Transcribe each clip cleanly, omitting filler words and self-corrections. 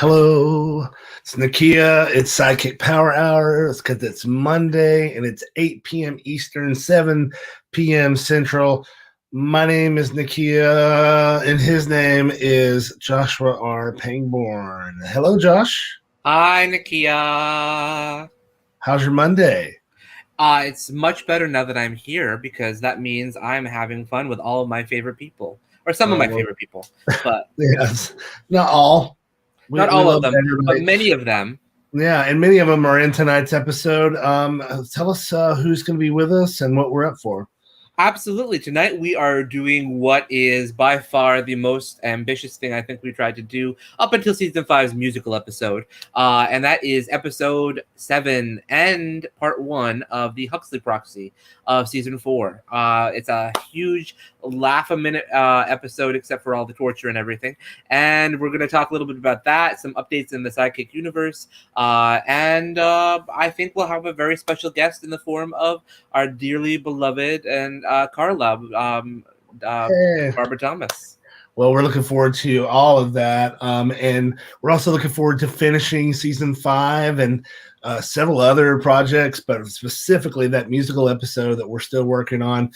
Hello, it's Nakia. It's SideKick Power Hour. It's because it's Monday and it's 8 p.m. Eastern, 7 p.m. Central. My name is Nakia, and his name is Joshua R. Pangborn. Hello, Josh. Hi, Nakia. How's your Monday? It's much better now that I'm here because that means I'm having fun with all of my favorite people, or some of my favorite people. But yes, not all. Not all of them, but many of them. Yeah, and many of them are in tonight's episode. Tell us who's going to be with us and what we're up for. Absolutely. Tonight we are doing what is by far the most ambitious thing I think we tried to do up until season 5's musical episode. And that is episode 7 and part 1 of the Huxley Proxy of season 4. It's a huge laugh-a-minute episode except for all the torture and everything. And we're going to talk a little bit about that, some updates in the SideKick universe. And I think we'll have a very special guest in the form of our dearly beloved and Carla, Barbara Thomas. Well, we're looking forward to all of that. And we're also looking forward to finishing season 5 and several other projects, but specifically that musical episode that we're still working on.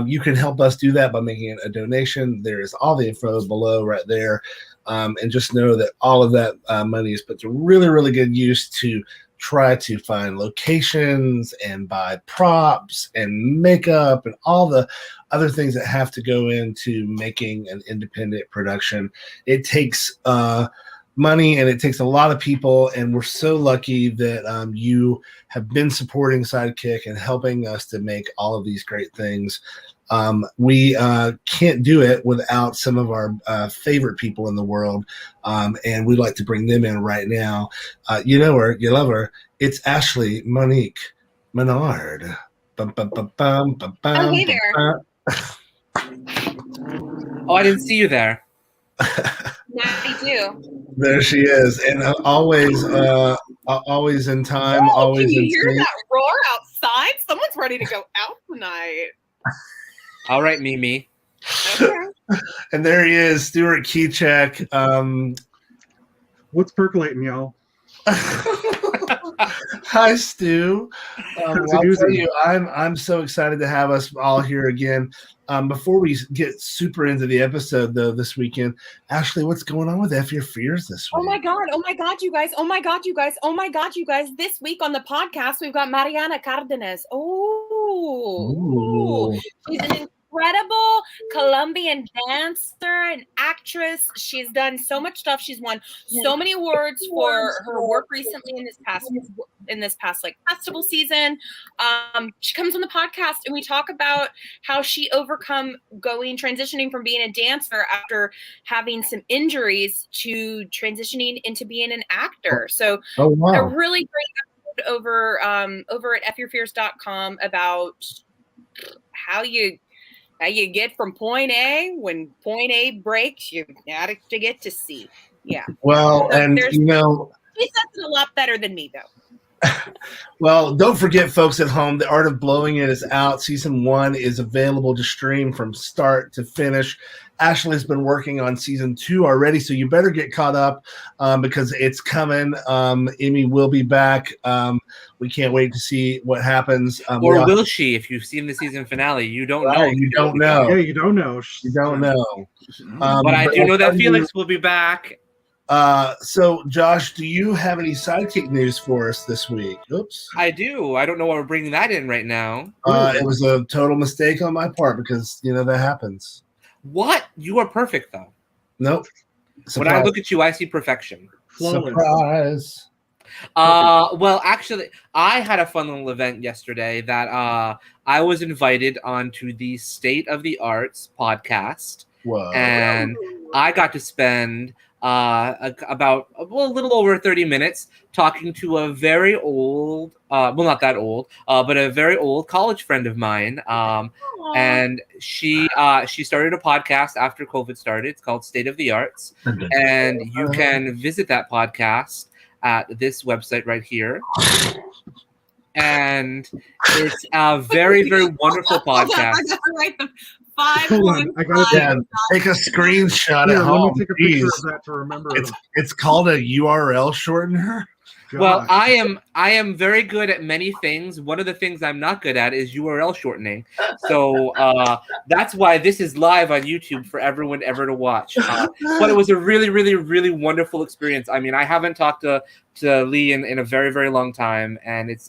You can help us do that by making a donation. There is all the info below right there. And just know that all of that money is put to really, really good use to try to find locations and buy props and makeup and all the other things that have to go into making an independent production. It takes money and it takes a lot of people, and we're so lucky that you have been supporting SideKick and helping us to make all of these great things. We can't do it without some of our favorite people in the world, and we'd like to bring them in right now. You know her, you love her. It's Ashley Monique Menard. Oh, hey there. Oh, I didn't see you there. Now I do. There she is, and always in time. Always. Can you in hear sync. that roar outside? Someone's ready to go out tonight. All right, Mimi. Okay. And there he is, Stuart Kiczek. What's percolating, y'all? Hi, Stu. I'll tell you, I'm so excited to have us all here again. Before we get super into the episode, though, this weekend, Ashley, what's going on with F Your Fears this week? Oh my God, you guys. This week on the podcast, we've got Mariana Cardenas. Ooh. She's an incredible Colombian dancer and actress. She's done so much stuff. She's won so many awards for her work recently in this past like festival season. She comes on the podcast and we talk about how she transitioning from being a dancer after having some injuries to transitioning into being an actor. So a really great episode over at fyourfears.com about how you get from point A. When point A breaks, you got to get to C. Yeah. Well, so and you know, he says it a lot better than me, though. Well, don't forget, folks at home, The Art of Blowing It is out. Season 1 is available to stream from start to finish. Ashley's been working on season 2 already, so you better get caught up because it's coming. Emmy will be back. We can't wait to see what happens. Or will she? If you've seen the season finale, you don't know. You don't know. Yeah, you don't know. You don't know. But I do know that Felix will be back. So, Josh, do you have any SideKick news for us this week? Oops. I do. I don't know why we're bringing that in right now. It was a total mistake on my part because, that happens. What? You are perfect, though. Nope. Surprise. When I look at you, I see perfection. Surprise. Well, actually, I had a fun little event yesterday that I was invited onto the State of the Arts podcast. Whoa. And I got to spend a little over 30 minutes talking to a very old, not that old, but a very old college friend of mine. And she started a podcast after COVID started. It's called State of the Arts. And you can visit that podcast at this website right here. And it's a very, very wonderful podcast. I gotta write them. Hold on, I gotta 515. Take a screenshot Here, at let me home. take a picture Jeez. of that to remember it. It's called a URL shortener. Well, Gosh. I am very good at many things. One of the things I'm not good at is URL shortening. So that's why this is live on YouTube for everyone ever to watch. But it was a really, really, really wonderful experience. I mean, I haven't talked to Lee in a very, very long time, and it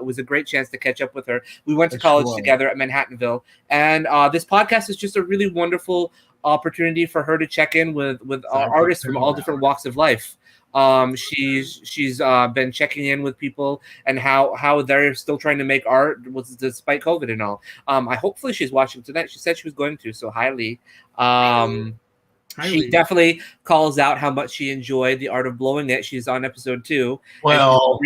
was a great chance to catch up with her. We went to college together at Manhattanville, and this podcast is just a really wonderful opportunity for her to check in with artists from all different walks of life. She's been checking in with people and how they're still trying to make art despite COVID and all. Hopefully she's watching tonight. She said she was going to. So hi, Lee. She definitely calls out how much she enjoyed the art of blowing it. She's on episode 2. Well,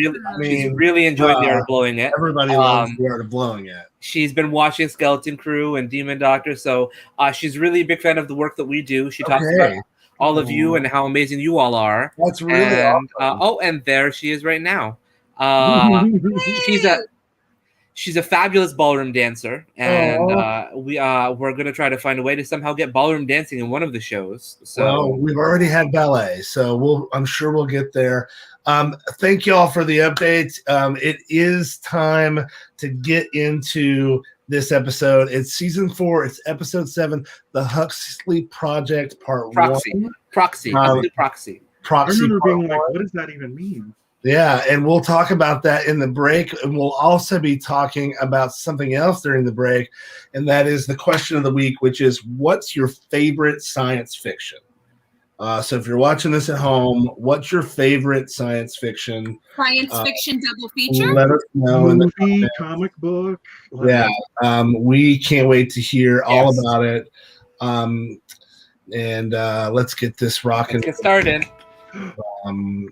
she's really enjoyed the art of blowing it. Everybody loves the art of blowing it. She's been watching Skeleton Crew and Demon Doctor, so she's really a big fan of the work that we do. She talks about all of you and how amazing you all are. That's really awesome. And there she is right now. She's a fabulous ballroom dancer, and we're gonna try to find a way to somehow get ballroom dancing in one of the shows. So well, we've already had ballet, so I'm sure we'll get there. Thank you all for the updates. It is time to get into this episode. It's season 4. It's episode 7, the Huxley Project Part 1. Proxy. Proxy. I remember being like, what does that even mean? Yeah, and we'll talk about that in the break, and we'll also be talking about something else during the break, and that is the question of the week, which is, what's your favorite science fiction? So if you're watching this at home, what's your favorite science fiction? Science fiction double feature? Let us know. Movie, comic book. Yeah, we can't wait to hear all about it. And let's get this rocking. Let's get started.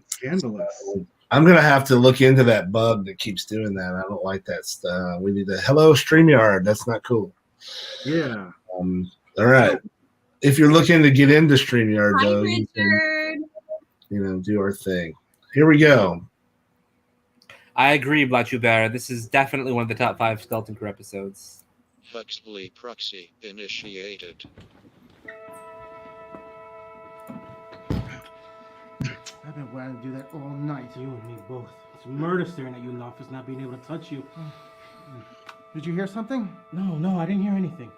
Scandalous. I'm going to have to look into that bug that keeps doing that. I don't like that stuff. We need hello, StreamYard. That's not cool. Yeah. All right. If you're looking to get into StreamYard, Hi, though, Richard. you can, do our thing. Here we go. I agree, Blachubera. This is definitely one of the top 5 Skeleton Crew episodes. Huxley Proxy initiated. I've been wanting to do that all night, you and me both. It's murder staring at you in the office, not being able to touch you. Did you hear something? No, I didn't hear anything.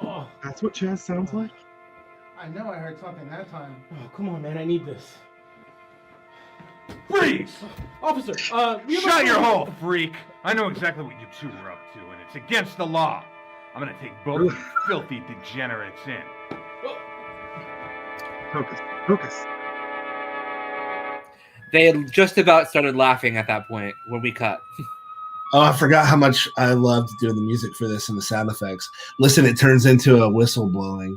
Oh, that's what Chaz sounds like? I know I heard something that time. Oh, come on, man, I need this. Freeze! Officer, Shut your hole, freak! I know exactly what you two were up to, and it's against the law. I'm gonna take both you filthy degenerates in. Focus. They just about started laughing at that point where we cut. Oh, I forgot how much I loved doing the music for this and the sound effects. Listen, it turns into a whistle blowing,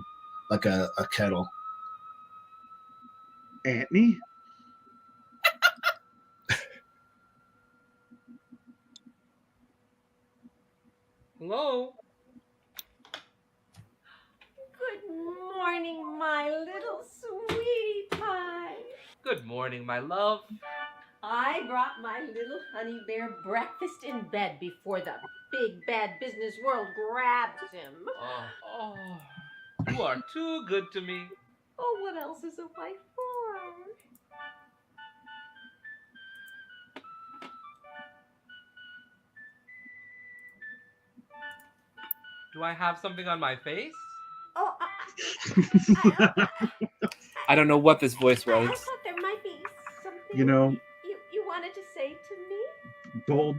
like a kettle. Antony? Hello? Good morning, my little sweetie pie. Good morning, my love. I brought my little honey bear breakfast in bed before the big bad business world grabs him. You are too good to me. Oh, what else is a wife for? Do I have something on my face? Oh, I don't know what this voice was. I thought there might be something You know, you wanted to say to me. bold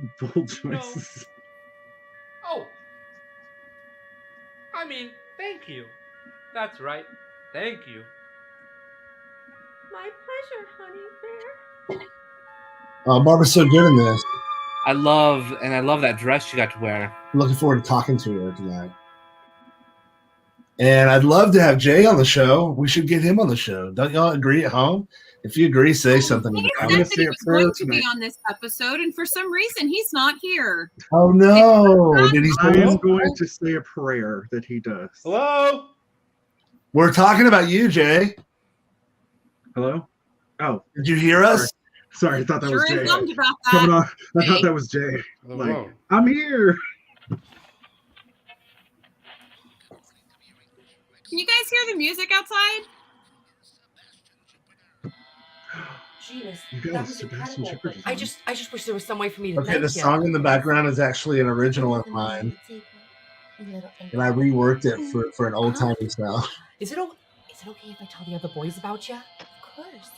choices. Oh. I mean, thank you. That's right. Thank you. My pleasure, honey bear. Barbara's so good in this. I love that dress she got to wear. I'm looking forward to talking to her tonight. And I'd love to have Jay on the show. We should get him on the show. Don't y'all agree at home? If you agree, say something. He I'm said gonna that say he a was prayer going to be tonight. on this episode, and for some reason, he's not here. Oh no! Did he? I am going to say a prayer that he does. Hello? We're talking about you, Jay. Hello? Oh, Did you hear us? sorry. I thought that Sure was is Jay. bummed about Coming that. on. I thought Jay. that was Jay. Oh, Like, I'm here. Can you guys hear the music outside? Genius. You That guys, was Sebastian incredible. Shepard. I just wish there was some way for me to Okay, thank the you. song in the background is actually an original of mine, and I reworked it for an old timey sound. Is it okay if I tell the other boys about you? Of course.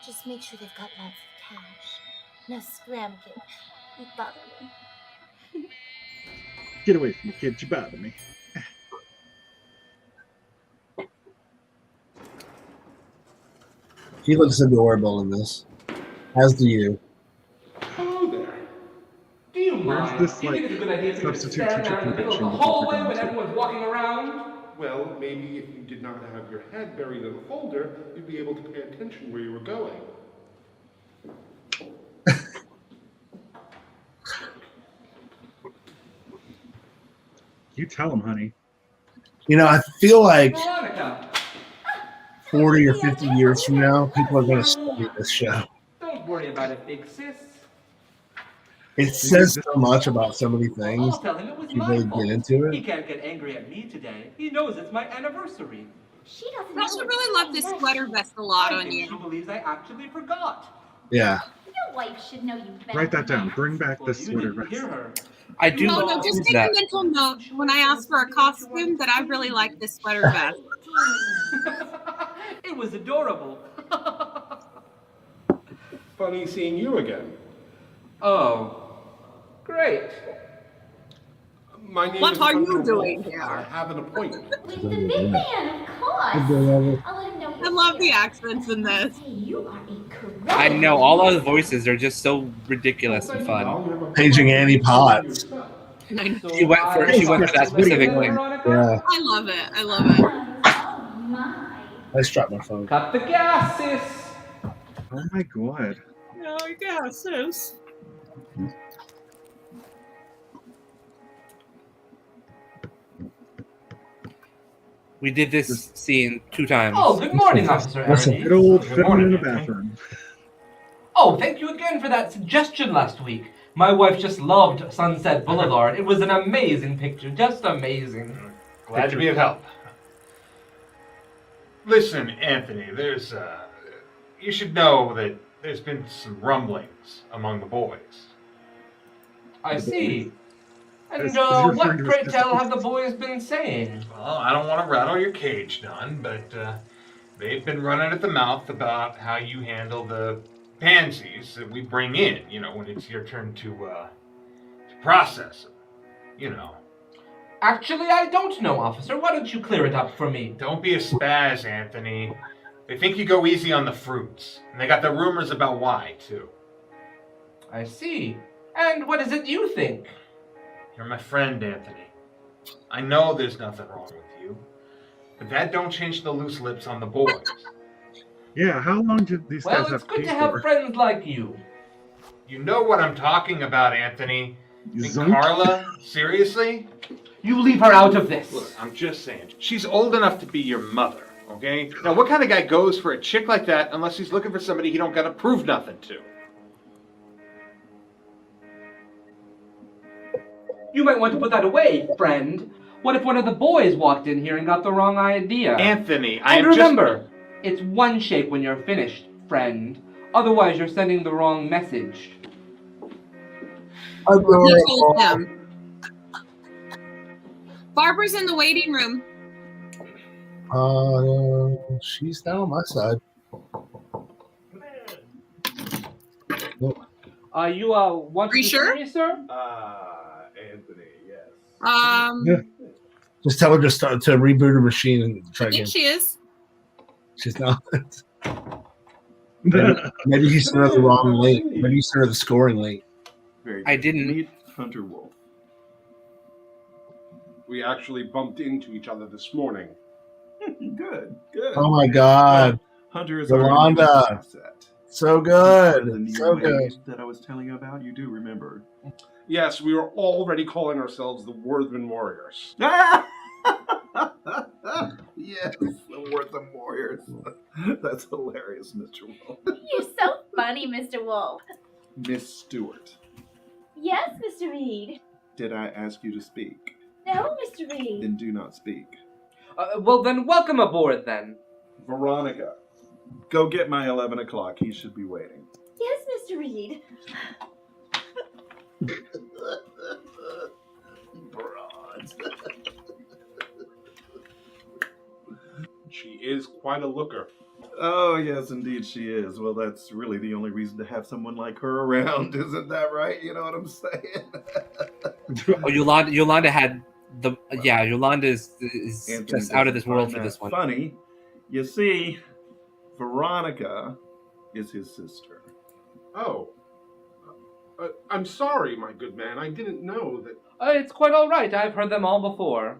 Just make sure they've got lots of cash. Now scram, kid. You bother me. Get away from me, kid. You bother me. He looks adorable in this, as do you. Hello there. Do you Where's mind? this, Do you think it's a good idea for you to substitute stand teacher out in the middle of the convention hallway that when they're everyone's walking around? Well, maybe if you did not have your head buried in a folder, you'd be able to pay attention where you were going. You tell him, honey. You know, I feel like Veronica, 40 or 50 years from now, people are going to study this show. don't worry about it, big sis. It says so much about so many things. I'll tell him it was You my really fault. get into He it. can't get angry at me today. He knows it's my anniversary. She doesn't I should really love this sweater vest a lot I on think you. she believes I actually forgot. Yeah. Your wife should know you better. Write that down. Bring back Well, this you sweater didn't vest. hear her. I do No, love just take that. a mental note when I ask for a costume that I really like this sweater vest. It was adorable. Funny seeing you again. Oh, great. My name What is are you Hunter doing Wolf. here? I have an appointment. With the big man, of course. I'll let him know. I love the accents in this. Hey, you are incorrect. I know all those voices are just so ridiculous and fun. Paging Annie Potts. She went for that specific thing. Yeah. I love it. I love it. Oh my. I just dropped my phone. Cut the gas, sis. Oh my god. Oh, yeah, sis. We did this scene 2 times. Oh, good morning, Officer Listen, Arity. Good old Good fiddling morning, in the Anthony. bathroom. Oh, thank you again for that suggestion last week. My wife just loved Sunset Boulevard. It was an amazing picture, just amazing. Glad to be of help. Listen, Anthony, you should know that there's been some rumblings among the boys. I see. And Is he referring what, to pray his tell, testicles? have the boys been saying? Well, I don't want to rattle your cage, none, but they've been running at the mouth about how you handle the pansies that we bring in, when it's your turn to process them, Actually, I don't know, officer. Why don't you clear it up for me? Don't be a spaz, Anthony. They think you go easy on the fruits, and they got the rumors about why, too. I see. And what is it you think? You're my friend, Anthony. I know there's nothing wrong with you, but that don't change the loose lips on the boys. Yeah, how long did these guys Well, have it's to good pay to have for? friends like you. You know what I'm talking about, Anthony. Think Zunk? Carla? Seriously? You leave her out of this. Look, I'm just saying. She's old enough to be your mother, okay? Now, what kind of guy goes for a chick like that unless he's looking for somebody he don't gotta prove nothing to? You might want to put that away, friend. What if one of the boys walked in here and got the wrong idea? Anthony, I And am remember, it's one shape when you're finished, friend. Otherwise, you're sending the wrong message. He told him. Barbara's in the waiting room. She's down on my side. You want Are you to sure? me, sir? Anthony, yes. Yeah. Just tell her to start to reboot her machine and try I think again. she is. She's not. Maybe you sent her the wrong link. Maybe you sent her the scoring link. Very I good. didn't. Meet Hunter Wolf. We actually bumped into each other this morning. Good. Oh my God. Hunter is Yolanda. our newest asset. So The good. new So maid good. that I was telling you about, you do remember. Yes, we were already calling ourselves the Worthman Warriors. Yes, the Wortham Warriors. That's hilarious, Mr. Wolf. You're so funny, Mr. Wolf. Miss Stewart, Yes, Mr. Reed. did I ask you to speak? No, Mr. Reed. Then do not speak. Well, then welcome aboard, then. Veronica, go get my 11 o'clock. He should be waiting. Yes, Mr. Reed. Broads. She is quite a looker. Oh, yes, indeed she is. Well, that's really the only reason to have someone like her around, isn't that right? You know what I'm saying? Oh, Yolanda had the Yolanda is Anthony just out of this doesn't world find for that this one. Funny. You see, Veronica is his sister. Oh. I'm sorry, my good man. I didn't know that. It's quite all right. I've heard them all before.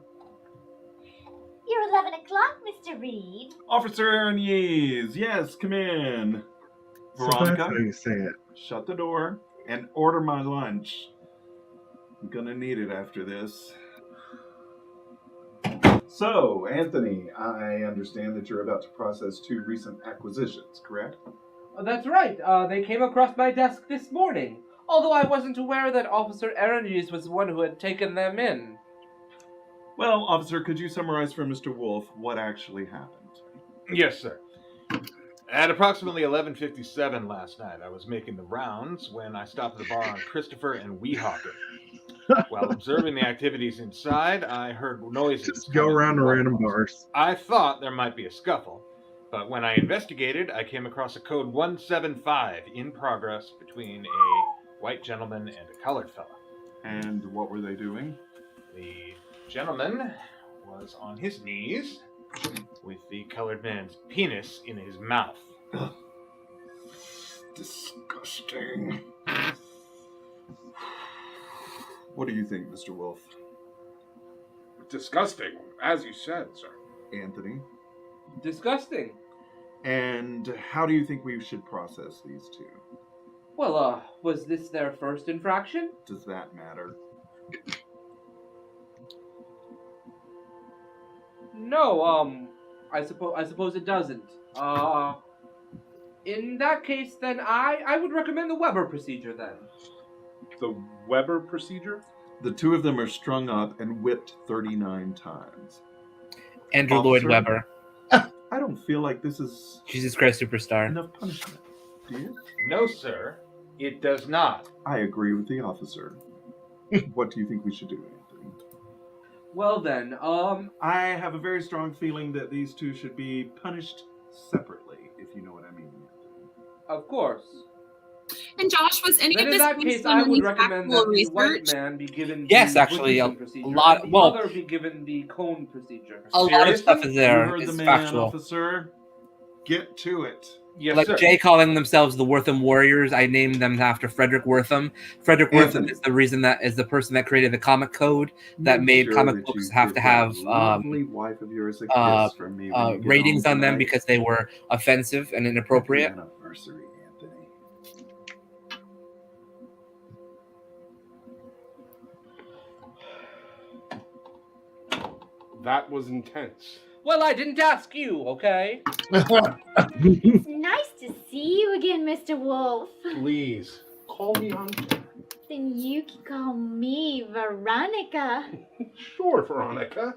You're 11 o'clock, Mr. Reed. Officer Aaron Yees, yes, come in. So that's Veronica, how you say it. shut the door and order my lunch. I'm gonna need it after this. So, Anthony, I understand that you're about to process 2 recent acquisitions, correct? That's right. They came across my desk this morning. Although I wasn't aware that Officer Erenges was the one who had taken them in. Well, officer, could you summarize for Mr. Wolf what actually happened? Yes, sir. At approximately 11:57 last night, I was making the rounds when I stopped at the bar on Christopher and Weehawken. While observing the activities inside, I heard noises. Just go coming around to from random both. bars. I thought there might be a scuffle, but when I investigated, I came across a code 175 in progress between a white gentleman and a colored fella. And what were they doing? The gentleman was on his knees with the colored man's penis in his mouth. Disgusting. What do you think, Mr. Wolf? Disgusting, as you said, sir. Anthony? Disgusting. And how do you think we should process these 2? Well, was this their first infraction? Does that matter? No, I suppose it doesn't. In that case, then I would recommend the Weber procedure, then. The Weber procedure? The 2 of them are strung up and whipped 39 times. Andrew Lloyd Webber. I don't feel like this is Jesus Christ Superstar. enough punishment. Do you? No, sir, it does not. I agree with the officer. What do you think we should do, Anthony? Well then, I have a very strong feeling that these 2 should be punished separately, if you know what I mean. of course. And Josh, was any Then of in this that based case, on I any would recommend that factual the white research? man be given Yes, the actually, a Richardson procedure, lot- and the well- other be given the cone procedure. A lot of stuff is You there. heard It's the man, factual. officer. Get to it. Yes, Like sir. Jay calling themselves the Wortham Warriors, I named them after Frederick Wortham. Frederick Wortham Anthony. is the reason that is the person that created the comic code that made Sure comic that books you have give to that have lovely wife of yours a uh, kiss from me when you get ratings home on them tonight. because they were offensive and inappropriate. Happy anniversary, Anthony. That was intense. Well, I didn't ask you, okay? It's nice to see you again, Mr. Wolf. Please, call me Hunter. Then you can call me Veronica. Sure, Veronica.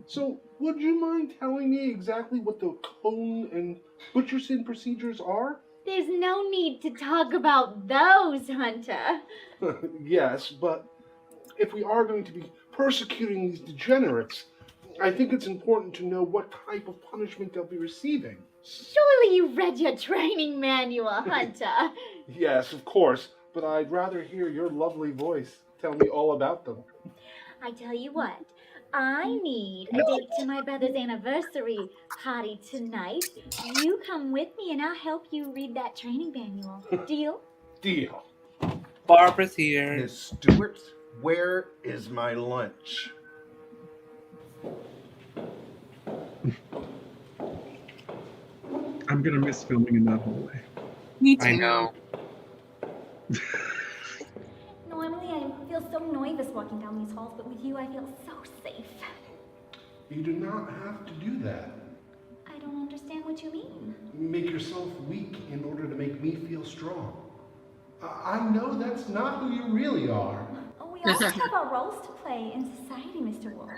So, would you mind telling me exactly what the cone and Butcherson procedures are? There's no need to talk about those, Hunter. Yes, but if we are going to be persecuting these degenerates, I think it's important to know what type of punishment they'll be receiving. Surely you read your training manual, Hunter. Yes, of course, but I'd rather hear your lovely voice tell me all about them. I tell you what, I need a date to my brother's anniversary party tonight. You come with me and I'll help you read that training manual. Deal? Deal. Barbara's here. Miss Stewart, where is my lunch? I'm gonna miss filming in that hallway. Me too. I know. Normally I feel so nervous walking down these halls, but with you I feel so safe. You do not have to do that. I don't understand what you mean. Make yourself weak in order to make me feel strong. I know that's not who you really are. Oh, we all have our roles to play in society, Mr. Wolf.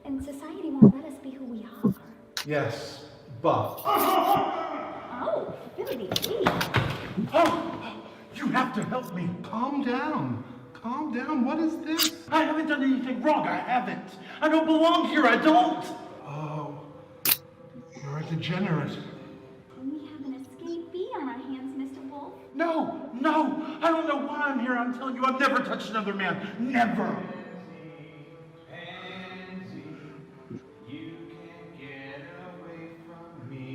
and society won't let us be who we are. Yes, Buff. Oh, Billy, please. Oh, you have to help me. Calm down. Calm down. What is this? I haven't done anything wrong. I haven't. I don't belong here. I don't. Oh, you're a degenerate. We have an escapee on our hands, Mr. Wolf. No. I don't know why I'm here. I'm telling you, I've never touched another man. Never.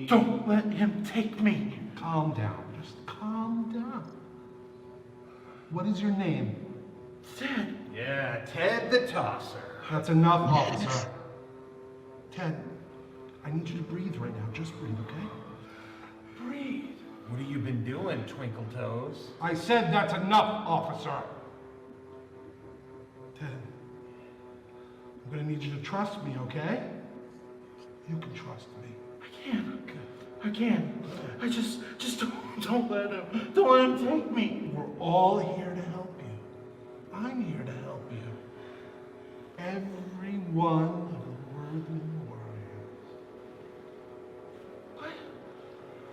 Don't let him take me. Calm down. Just calm down. What is your name? Ted. Yeah, Ted the Tosser. That's enough, officer. Ted, I need you to breathe right now. Just breathe, okay? Breathe. What have you been doing, Twinkle Toes? I said that's enough, officer. Ted, I'm gonna need you to trust me, okay? You can trust me. I can't. I just don't let him. Don't let him take me. We're all here to help you. I'm here to help you. Every one of the worthy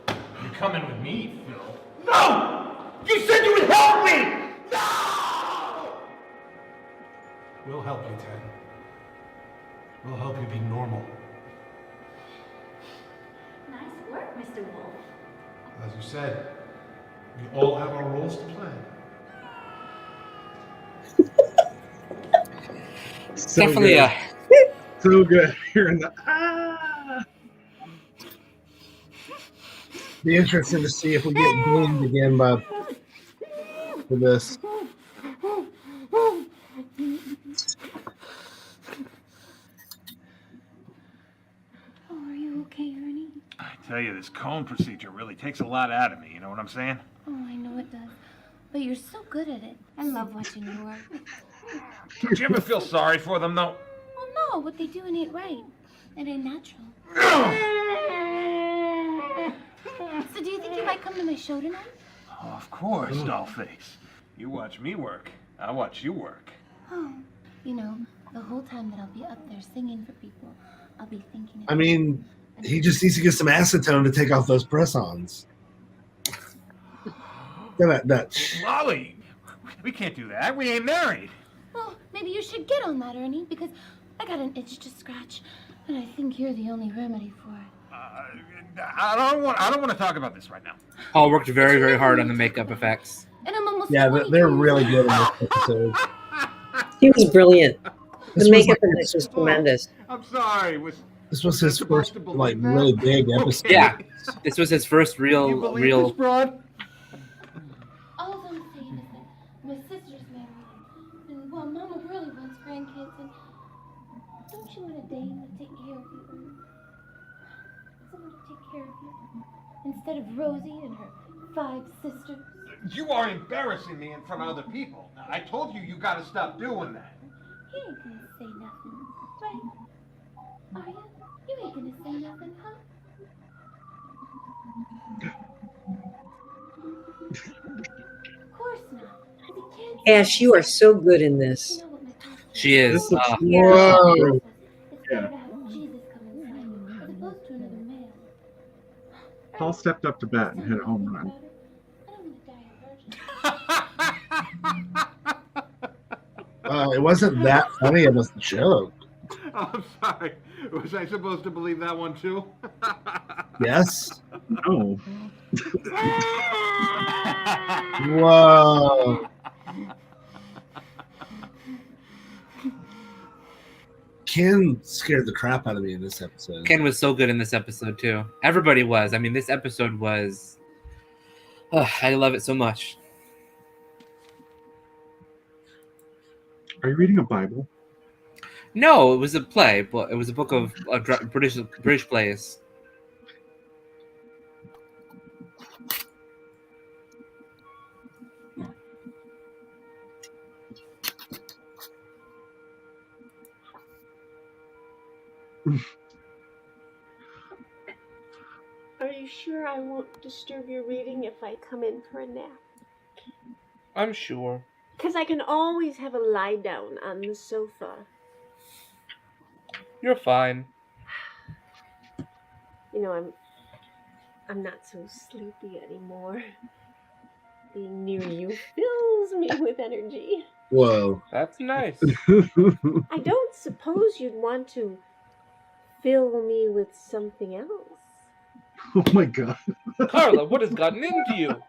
warriors. You're coming with me, Phil. No! You said you would help me! No! We'll help you, Ted. We'll help you be normal. Nice work, Mr. Wolf. As you said, we all have our roles to play. So Definitely good. So good hearing the Be interesting to see if we get blamed again for this. Oh, are you okay, Ernie? I tell you, this cone procedure really takes a lot out of me, you know what I'm saying? Oh, I know it does. But you're so good at it. I love watching you work. Don't you ever feel sorry for them, though? Well, no, what they do ain't right. It ain't natural. So do you think you might come to my show tonight? Oh, of course, Dollface. You watch me work, I watch you work. Oh, you know, the whole time that I'll be up there singing for people, I'll be thinking. I mean, he just needs to get some acetone to take off those press-ons. That Lolly, we can't do that. We ain't married. Well, maybe you should get on that, Ernie, because I got an itch to scratch, and I think you're the only remedy for it. I don't want to talk about this right now. Paul worked very, very hard on the makeup effects. And I'm almost yeah, they're really good in this episode. He was brilliant. This The was makeup like in this was tremendous. I'm sorry. This was his first like really big episode. Yeah, this was his first real. broad? All I'm saying is that my sister's married, and well, Mama really wants grandkids, and don't you want a dame to take care of you, Ernie? Someone to take care of you, instead of Rosie and her 5 sisters. You are embarrassing me in front of other people. I told you got to stop doing that. He ain't gonna say nothing, right? Are you? You ain't gonna say nothing, huh? Of course not. The kids. Ash, you are so good in this. She is. Whoa. It's better to have Jesus come inside you, as opposed to another man. Paul stepped up to bat and hit a home run. It wasn't that funny of a joke. I'm sorry. Was I supposed to believe that one too? Yes. No. Whoa. Ken scared the crap out of me in this episode. Ken was so good in this episode too. Everybody was. I mean, this episode was. I love it so much. Are you reading a Bible? No, it was a play, but it was a book of British plays. Are you sure I won't disturb your reading if I come in for a nap? I'm sure. Because I can always have a lie down on the sofa. You're fine. You know, I'm not so sleepy anymore. Being near you fills me with energy. Whoa. That's nice. I don't suppose you'd want to fill me with something else. Oh my god. Carla, what has gotten into you? Am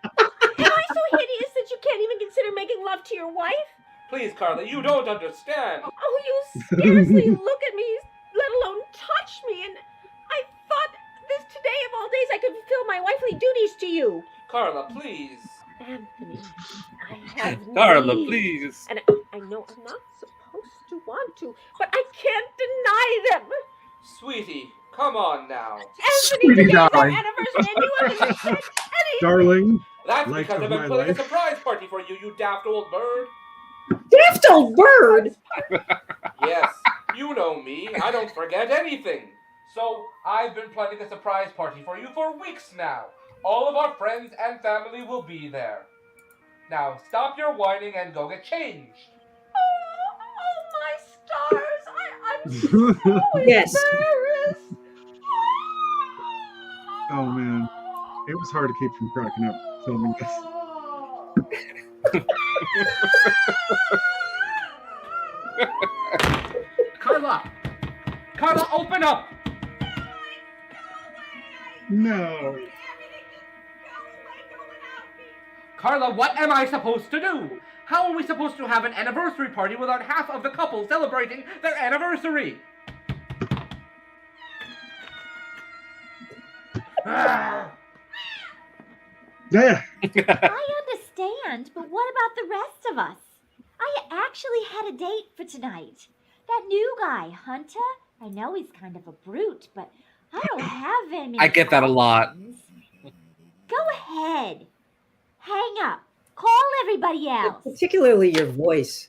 I so hideous that you can't even consider making love to your wife? Please, Carla, you don't understand. Oh, you scarcely look at me, let alone touch me, and I thought this today of all days I could fulfill my wifely duties to you. Carla, please. Anthony, I have Carla, needs, please. and I know I'm not supposed to want to, but I can't deny them. Sweetie, come on now. Anthony, today's our anniversary, and you haven't said anything. Darling. That's Life because of I've been my planning life. a surprise party for you, you daft old bird. Daft old bird? Yes, you know me. I don't forget anything. So, I've been planning a surprise party for you for weeks now. All of our friends and family will be there. Now, stop your whining and go get changed. Oh, my stars, I'm so Yes. embarrassed. Oh man. It was hard to keep from cracking up filming this. Carla! Carla, open up! No. Carla, what am I supposed to do? How are we supposed to have an anniversary party without half of the couple celebrating their anniversary? Yeah. I understand, but what about the rest of us? I actually had a date for tonight. That new guy, Hunter, I know he's kind of a brute, but I don't have very many I get that a lot. Go ahead. Hang up. Call everybody else. Particularly your voice.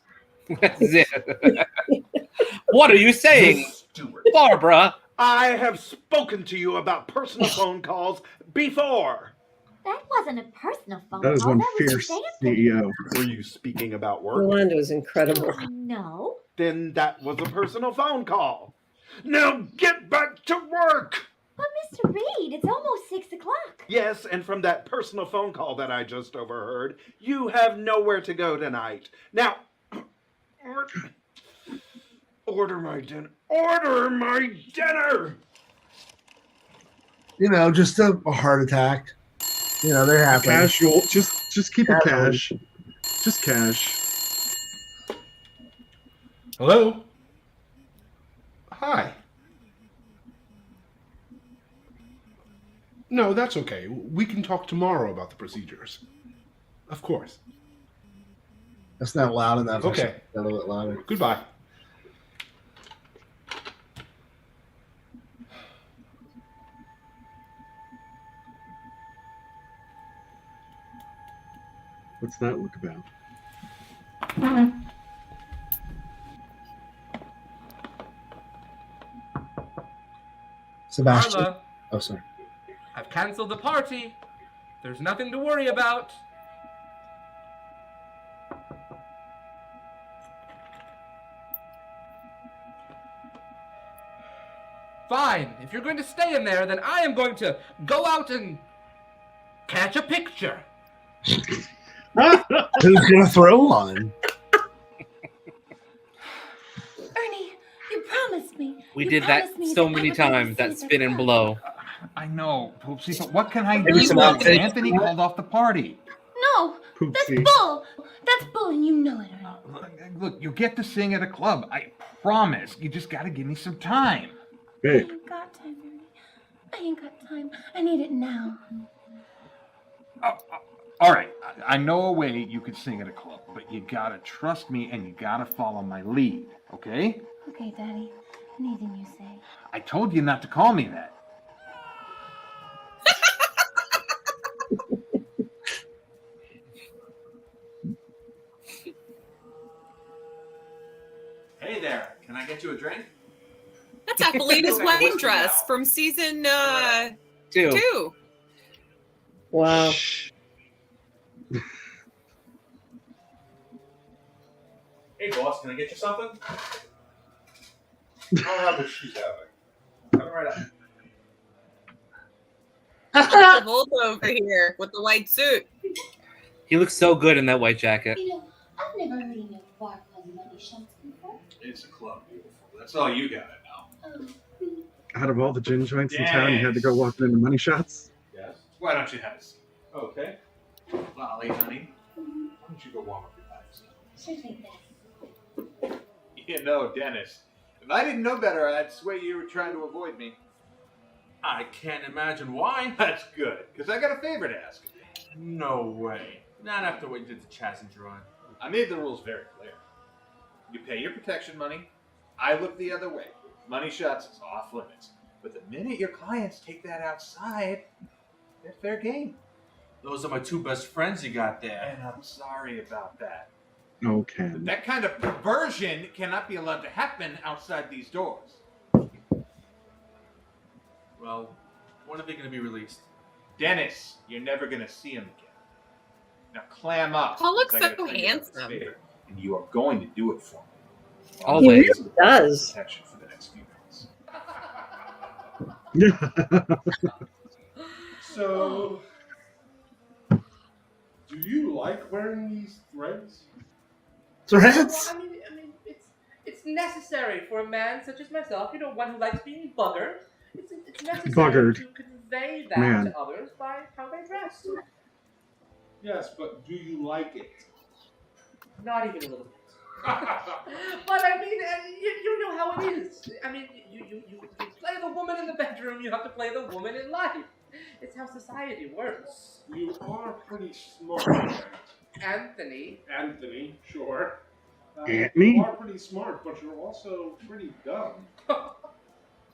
What are you saying, Stuart? Barbara? I have spoken to you about personal phone calls before. That wasn't a personal phone That is call. one That was fierce Santa. CEO. Were you speaking about work? Yolanda was incredible. No. Then that was a personal phone call. Now get back to work! But Mr. Reed, it's almost 6 o'clock. Yes, and from that personal phone call that I just overheard, you have nowhere to go tonight. Now, order my dinner. Order my dinner! You know, just a heart attack. You know, they happen. Casual. Just keep it cash. Just cash. Hello? Hi. No, that's okay. We can talk tomorrow about the procedures. Of course. That's not loud enough. Okay. A little bit louder. Goodbye. What's that look about? Sebastian. Carla, Oh, sorry. I've canceled the party. There's nothing to worry about. Fine. If you're going to stay in there, then I am going to go out and catch a picture. Who's gonna throw one? Ernie, you promised me. We You did that promised me so I many would never times, that see spin and blow. I know, Poopsie, but what can I Maybe do? some outfits. Anthony called off the party. No, that's Poopsie. bull. That's bull, and you know it, Ernie. Look, you'll get to sing at a club. I promise. You just gotta give me some time. I Hey. ain't got time, Ernie. I ain't got time. I need it now. All right, I know a way you could sing at a club, but you gotta trust me and you gotta follow my lead, okay? Okay, Daddy. Anything you say. I told you not to call me that. Hey there, can I get you a drink? That's Aquilina's wedding dress from season 2. Wow. Hey boss, can I get you something? I'll have what she's having. Coming right up. Travolta over here with the white suit. He looks so good in that white jacket. You know, I've never heard of a bar called Money Shots before. It's a club, beautiful. That's all you got to know. Out of all the gin joints in town, you had to go walking into Money Shots? Yes. Why don't you have a seat? Okay. Lolly, honey. Why don't you go warm up your pipes? Sure thing, Dad. You know, Dennis, if I didn't know better, I'd swear you were trying to avoid me. I can't imagine why. That's good, because I got a favor to ask. No way. Not after what you did to Chaz and Jerron. I made the rules very clear. You pay your protection money, I look the other way. Money Shots is off limits. But the minute your clients take that outside, they're fair game. Those are my two best friends you got there. And I'm sorry about that. Okay. But that kind of perversion cannot be allowed to happen outside these doors. Well, when are they going to be released? Dennis, you're never going to see him again. Now clam up. Paul looks 'cause I gotta so tell you about this handsome. favor, and you are going to do it for me. Always. He really does. Protection for the next few minutes. So, do you like wearing these threads? Threads? I mean, it's necessary for a man such as myself, one who likes being buggered. It's necessary Buggered. to convey that Man. to others by how they dress. Yes, but do you like it? Not even a little bit. But I mean, you know how it is. I mean, you play the woman in the bedroom, you have to play the woman in life. It's how society works. You are pretty smart. Anthony, sure. Anthony? You are pretty smart, but you're also pretty dumb.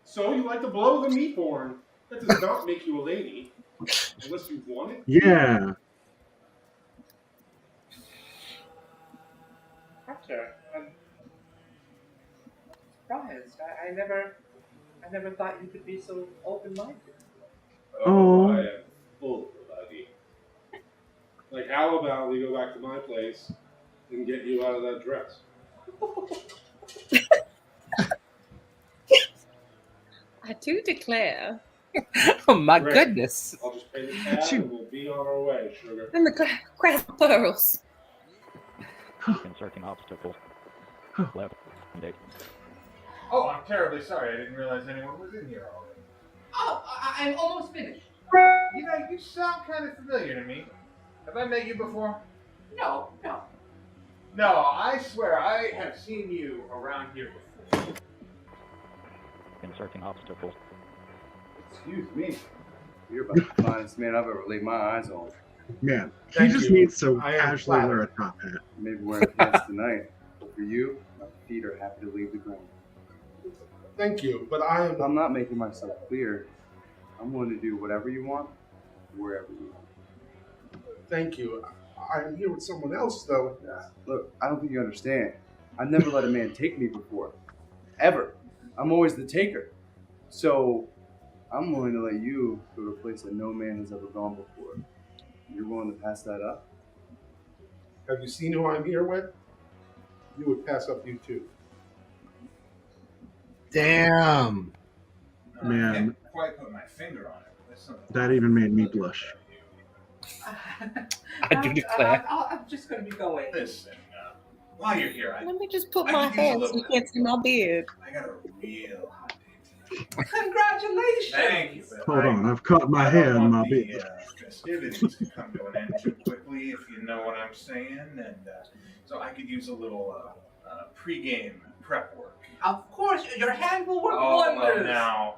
So you like to blow the meat horn. That does not make you a lady. Unless you want it. Yeah. Hector, I'm surprised. I never thought you could be so open-minded. Oh. I am full of idea. Like, how about we go back to my place and get you out of that dress? I do declare. Oh my Great. goodness. I'll just pay the tab and we'll be on our way, sugar. And the grass pearls. Inserting obstacle. Left. Indeed. Oh, I'm terribly sorry. I didn't realize anyone was in here already. Oh, I'm almost finished. You know, you sound kind of familiar to me. Have I met you before? No. No, I swear I have seen you around here before. Inserting obstacle. Excuse me. You're about the finest man I've ever laid my eyes on. Man, Thank he just you. needs to I am casually wear a flattered. top hat. Maybe wearing pants tonight. But for you, my feet are happy to leave the ground. Thank you, but I'm not making myself clear. I'm willing to do whatever you want, wherever you want. Thank you. I'm here with someone else, though. Look, I don't think you understand. I've never let a man take me before. Ever. I'm always the taker. So, I'm willing to let you go to a place that no man has ever gone before. You're willing to pass that up? Have you seen who I'm here with? You would pass up you too. Damn. I Man. can't quite put my finger on it. There's something That even made me blush. I do declare. I'm just going to be going. Listen, while you're here, Let me just put I my could use a hand so little you can't see my beard. I got a real hot date. Congratulations. Thank you. But Hold on, I've caught my hair in my the beard. festivities to come to an end too quickly, if you know what I'm saying. And so I could use a little pre-game prep work. Of course, your hand will work Oh, well, wonders. now,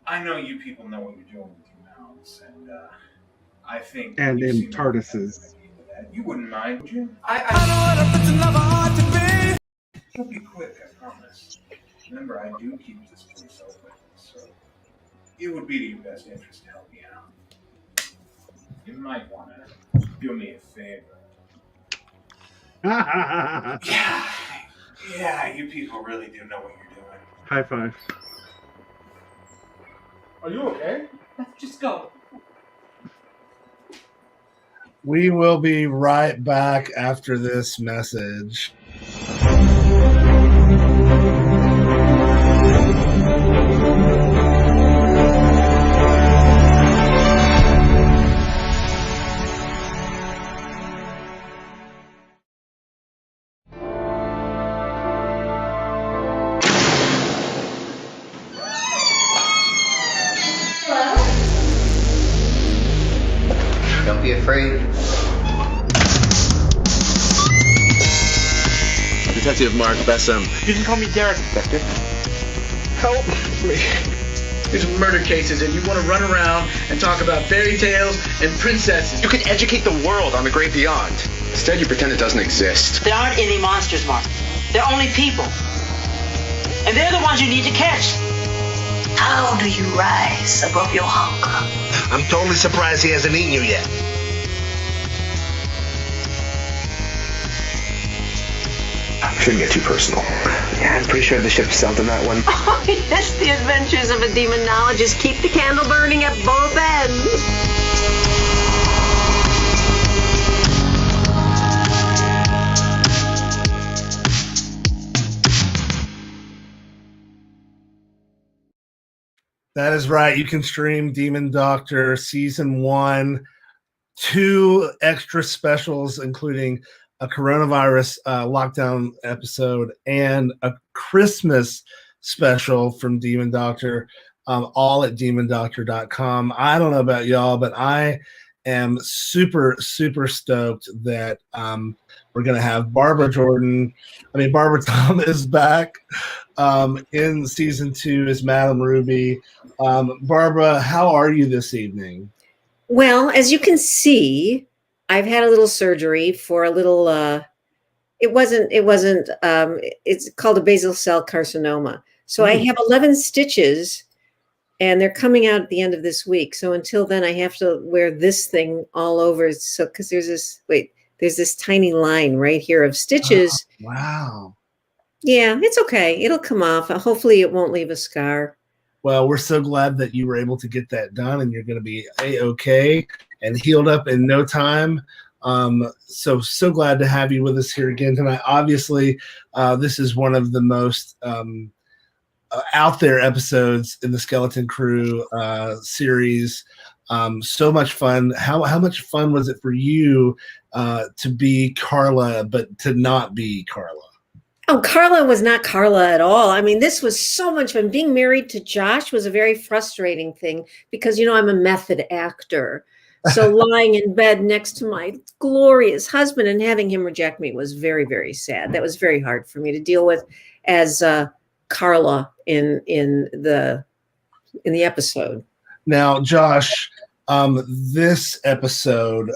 I know you people know what you're doing with your mouths, and I think... And you in seem like TARDISes. you wouldn't mind, would you? It'll be quick, I promise. Remember, I do keep this place open, so it would be to your best interest to help me out. You might want to do me a favor. Yeah, you people really do know what you're doing. High five. Are you okay? Let's just go. We will be right back after this message. afraid. Detective Mark Bessem. You can call me Derek, Detective. Help me. These are murder cases, and you want to run around and talk about fairy tales and princesses. You can educate the world on the great beyond. Instead, you pretend it doesn't exist. There aren't any monsters, Mark. They're only people. And they're the ones you need to catch. How do you rise above your hunger? I'm totally surprised he hasn't eaten you yet. Shouldn't get too personal. Yeah, I'm pretty sure the ship sailed on that one. Oh, yes, the adventures of a demonologist. Keep the candle burning at both ends. That is right. You can stream Demon Doctor Season 1, 2 extra specials, including a coronavirus lockdown episode and a Christmas special from Demon Doctor, all at demondoctor.com. I don't know about y'all, but I am super, super stoked that we're going to have Barbara Tom is back in Season 2 as Madame Ruby. Barbara, how are you this evening? Well, as you can see, I've had a little surgery for a little, it's called a basal cell carcinoma. So I have 11 stitches and they're coming out at the end of this week. So until then I have to wear this thing all over. So, cause there's this tiny line right here of stitches. Oh, wow. Yeah, it's okay. It'll come off. Hopefully it won't leave a scar. Well, we're so glad that you were able to get that done and you're going to be A-okay and healed up in no time. So glad to have you with us here again tonight. Obviously, this is one of the most out there episodes in the Skeleton Crew series. So much fun. How much fun was it for you to be Carla, but to not be Carla? Oh, Carla was not Carla at all. I mean, this was so much fun. Being married to Josh was a very frustrating thing because, I'm a method actor. So lying in bed next to my glorious husband and having him reject me was very, very sad. That was very hard for me to deal with as Carla in the episode. Now, Josh, this episode,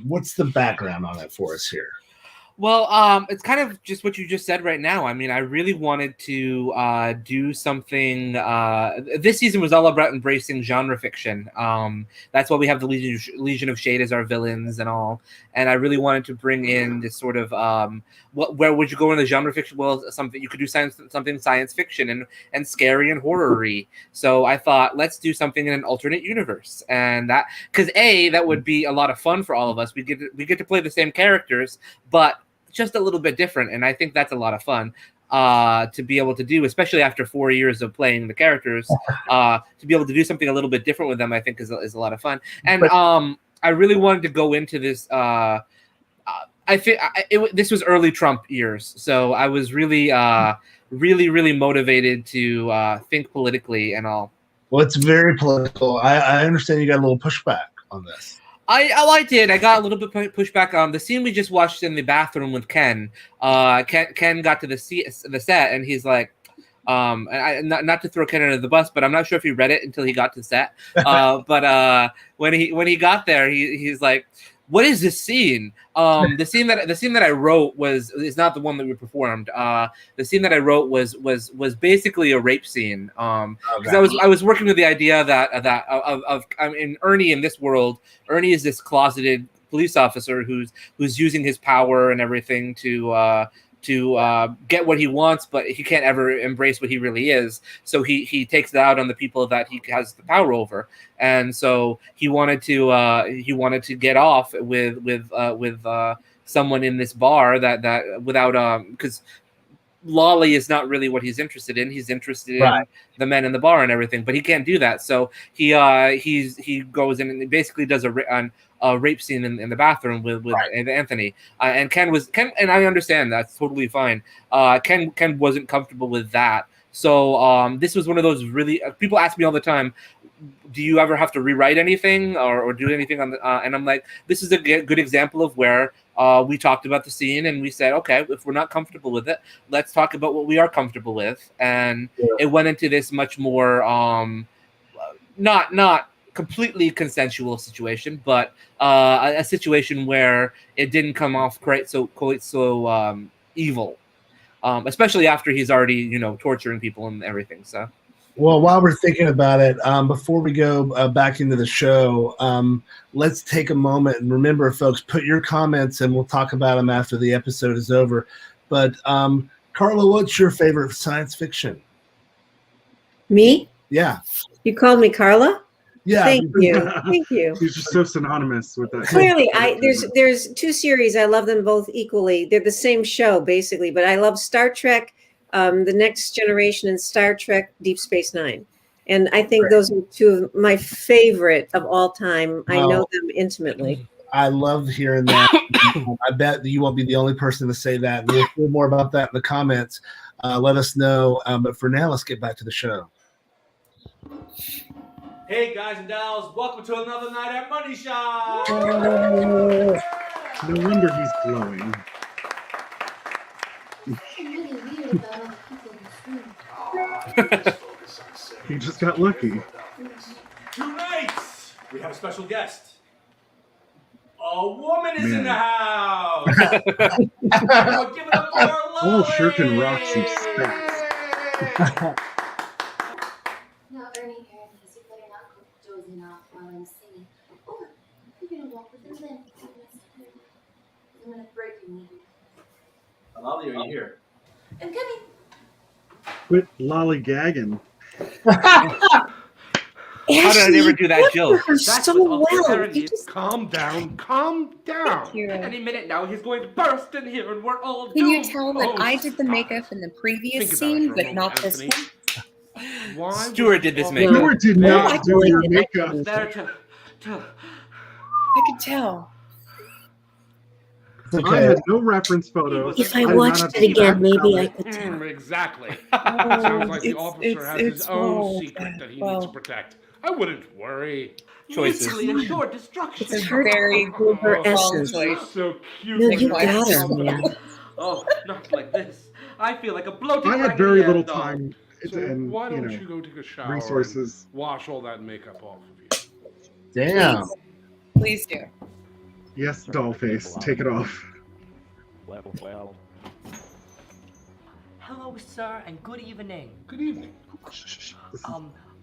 what's the background on it for us here? Well, it's kind of just what you just said right now. I mean, I really wanted to do something. This season was all about embracing genre fiction. That's why we have the Legion of Shade as our villains and all. And I really wanted to bring in this sort of where would you go in the genre fiction? Well, something you could do something science fiction and scary and horror-y. So I thought, let's do something in an alternate universe, and that because that would be a lot of fun for all of us. We get to play the same characters, but just a little bit different, and I think that's a lot of fun to be able to do, especially after 4 years of playing the characters. To be able to do something a little bit different with them, I think is a lot of fun. And I really wanted to go into this. I think this was early Trump years, so I was really, really motivated to think politically and all. Well, it's very political. I understand you got a little pushback on this. I did. I got a little bit pushback. The scene we just watched in the bathroom with Ken. Ken got to the set, and he's like, not to throw Ken under the bus, but I'm not sure if he read it until he got to set. But when he got there, he's like, "What is this scene?" The scene that I wrote is not the one that we performed. The scene that I wrote was basically a rape scene. Because I was working with the idea of I mean, Ernie in this world. Ernie is this closeted police officer who's using his power and everything to get what he wants, but he can't ever embrace what he really is. So he takes it out on the people that he has the power over, and so he wanted to get off with someone in this bar that without because Lolly is not really what he's interested in. He's interested in the men in the bar and everything, but he can't do that. So he goes in and basically does a rape scene in the bathroom with Anthony. And Ken, and I understand that's totally fine. Ken wasn't comfortable with that. So this was one of those really people ask me all the time, do you ever have to rewrite anything or do anything on the? And I'm like, this is a good example of where we talked about the scene and we said, okay, if we're not comfortable with it, let's talk about what we are comfortable with. And it went into this much more not completely consensual situation, but a situation where it didn't come off quite so evil, especially after he's already torturing people and everything. So. Well, while we're thinking about it, before we go back into the show, let's take a moment and remember, folks, put your comments and we'll talk about them after the episode is over. But Carla, what's your favorite science fiction? Me? Yeah. You called me Carla? Yeah. Thank you. Thank you. He's just so synonymous with that. Clearly, there's two series. I love them both equally. They're the same show, basically, but I love Star Trek, The Next Generation, and Star Trek Deep Space Nine. And I think those are two of my favorite of all time. I know them intimately. I love hearing that. I bet that you won't be the only person to say that. We'll hear more about that in the comments. Let us know. But for now, let's get back to the show. Hey guys and dolls, welcome to another night at Money Shot. No wonder he's glowing. He just got lucky. Tonight, we have a special guest. A woman is in the house. Give it up for our Oh, sure can rock some stats. Now, Ernie, you better not go dozing off while I'm singing. Or you're going to walk with him then. I'm going to break your knee. Lolly, are you here? I'm coming. Quit lollygagging. How did I never do that joke? That's so well. Calm down. Calm down. Any minute now, he's going to burst in here, and we're all Can you doomed. tell that I did the makeup in the previous scene, but not this one? Stuart did this makeup. Stuart did not do your makeup. There to I could tell. Okay. I had no reference photos. If I watched it again, maybe I could tell. Exactly. Sounds like the officer has his own well, secret that he needs to protect. I wouldn't worry. Choices. mutually assured destruction. It's a very her wrong essence. choice. So cute. No, you got her, man. Oh, not like this. I feel like a bloated I had raggedy very ass little dog. time So and why don't you you know, go take a shower resources. and wash all that makeup off of you? Damn. Please do. Yes, dollface, take it off. Well. Hello, sir, and good evening. Good evening.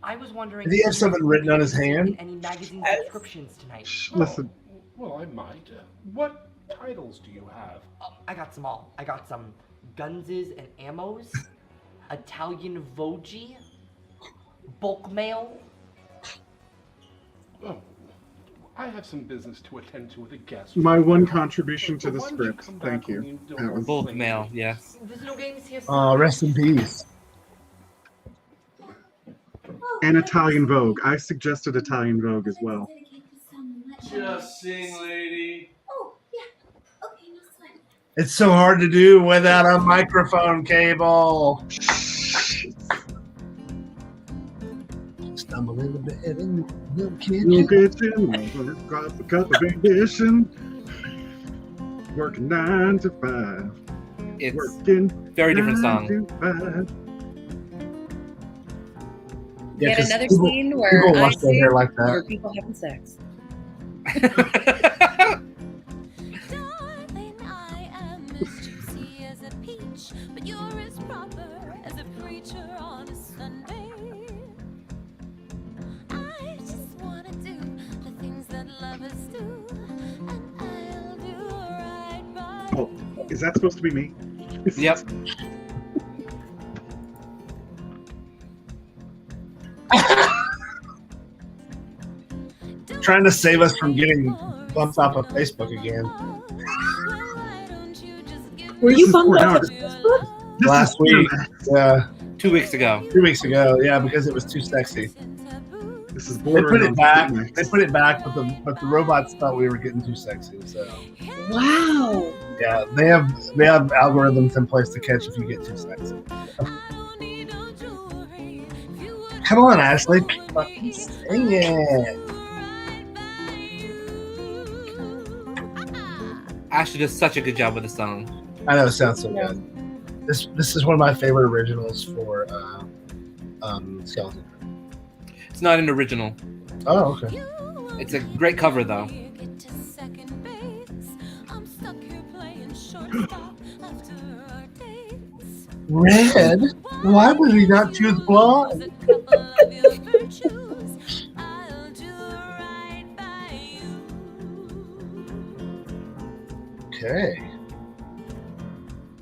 I was wondering. Did he have something written on his hand? In any magazine subscriptions tonight? Listen. Well, I might. What titles do you have? I got some all. I got some Gunses and Ammos, Italian Vogue, bulk mail. Oh, I have some business to attend to with a guest. My one contribution to the Why don't you script. come back Thank when you. don't That was Bulk mail, yes. There's no games here, sir. Rest in peace. and Italian Vogue. I suggested Italian Vogue as well. Just sing, lady. Oh, yeah. Okay, no sweat. It's so hard to do without a microphone cable. Stumble in the bed in the kitchen. Got a cup of ambition. Working 9 to 5. It's working very different 9 song. to 5. Yet 'cause another people- scene where people I wash their see hair like that. where people having sex. Oh, is that supposed to be me? Yep. Trying to save us from getting bumped off of Facebook again. Were you This is bumped off of pornography. Facebook? Last week. Yeah. 2 weeks ago. 2 weeks ago, yeah, because it was too sexy. This is They bordering put it on back. Fortnite. They put it back, but the robots thought we were getting too sexy. So Wow. yeah, they have algorithms in place to catch if you get too sexy. Come on, Ashley. Fucking sing it. Ashley does such a good job with the song. I know it sounds so good. This is one of my favorite originals for Skeleton. It's not an original. Oh, okay. It's a great cover, though. Red? Why would he not choose blonde? Okay.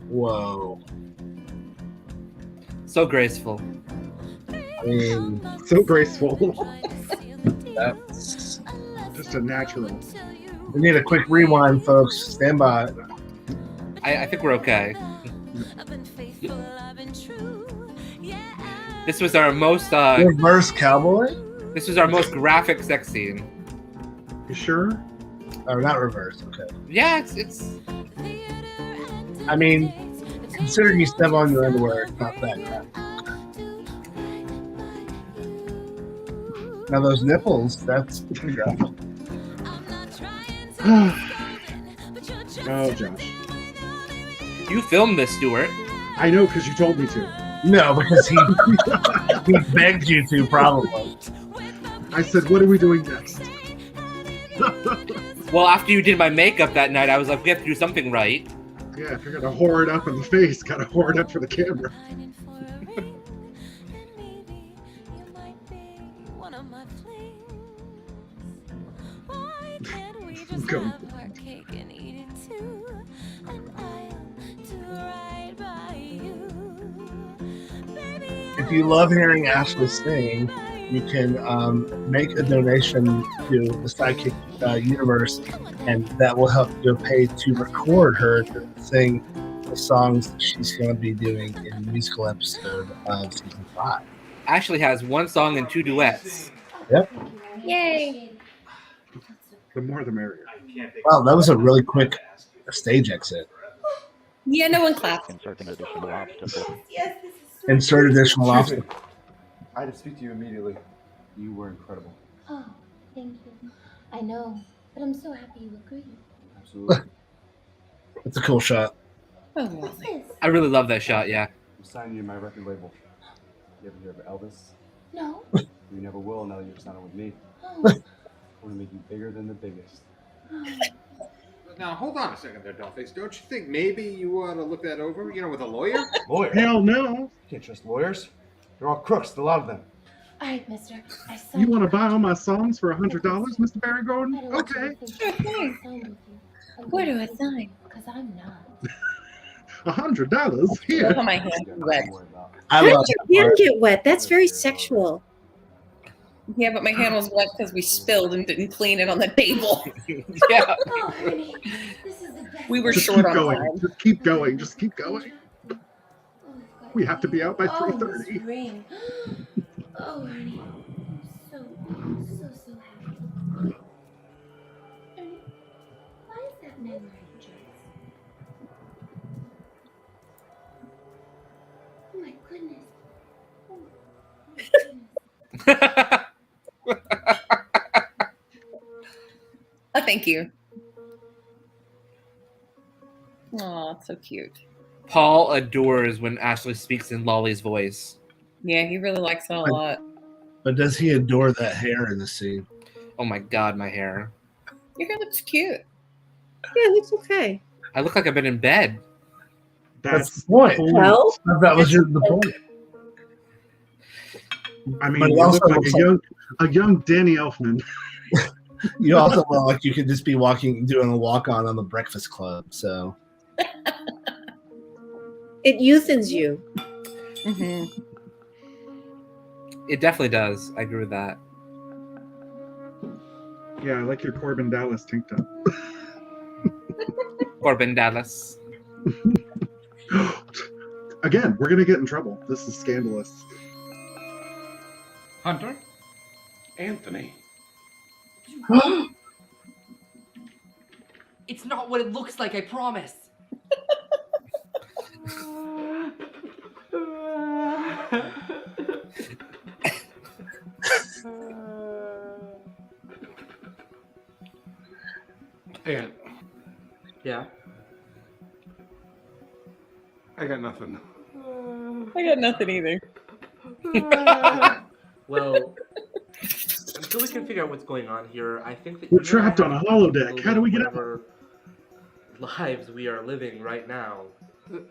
Whoa. So graceful. I mean, So graceful. that's Just a natural. we need a quick rewind, folks. Stand by. I think we're okay. This was our most Reverse cowboy? This was our most graphic sex scene. You sure? Oh, not reverse. Okay. Yeah, it's. I mean, considering you step on your underwear, it's not that graphic. Now those nipples, that's pretty graphic. Oh, Josh. You filmed this, Stuart. I know because you told me to. No, because he begged you to, probably. I said, what are we doing next? Well, after you did my makeup that night, I was like, we have to do something right. Yeah, if you're gonna whore it up in the face, gotta whore it up for the camera. Go. If you love hearing Ashley sing, you can make a donation to the SideKick universe, and that will help you pay to record her to sing the songs that she's going to be doing in the musical episode of season 5. Ashley has one song and 2 duets. Yep. Yay! The more the merrier. Wow, that was a really quick stage exit. Yeah, no one clapped. Insert an additional obstacle. Yes, this is so Insert additional Excuse me. obstacle. I had to speak to you immediately. You were incredible. Oh, thank you. I know, but I'm so happy you agreed. Absolutely. It's a cool shot. Oh, What's this? I really love that shot, yeah. I'm signing you to my record label. You ever hear of Elvis? No. You never will now that you're signing with me. Oh. I want to make you bigger than the biggest. Now, hold on a second there, Dollface. Don't you think maybe you ought to look that over, with a lawyer? Lawyer? Hell no. You can't trust lawyers. They're all crooks, a lot of them. All right, mister. I signed You want to buy all my songs for $100, Mr. Barry Gordon? I don't want you Okay. to think I signed with you. Where do I sign? Because I'm not. $100 here. Oh, my hand is wet. I How love did that your hand part. get wet? That's very sexual. Yeah, but my hand was wet because we spilled and didn't clean it on the table. Yeah. Oh, honey, this is the best. We were Just short keep on going. time. Just keep going. Just keep going. Oh, we've got We have to be out by Oh, 3:30. this ring. Oh, honey, so happy. Ernie, why is that man wearing a dress? Oh my goodness. Oh my goodness. Oh, thank you. Oh, it's so cute. Paul adores when Ashley speaks in Lolly's voice. Yeah, he really likes it a lot. But does he adore that hair in the scene? Oh my god, my hair. Your hair looks cute. Yeah, it looks okay. I look like I've been in bed. That's the point. Well, That was the point. I mean, But it you also look like looks a young Danny Elfman. You also look like you could just be doing a walk-on the Breakfast Club. So it youthens you. Mm-hmm. It definitely does. I agree with that. Yeah, I like your Corbin Dallas tank top. Corbin Dallas. Again, we're gonna get in trouble. This is scandalous. Hunter? Anthony. It's not what it looks like, I promise. Aunt, Yeah. I got nothing. I got nothing either. Well, until we can figure out what's going on here, I think that We're you and I trapped on have a to holodeck. How do we get out? whatever lives we are living right now.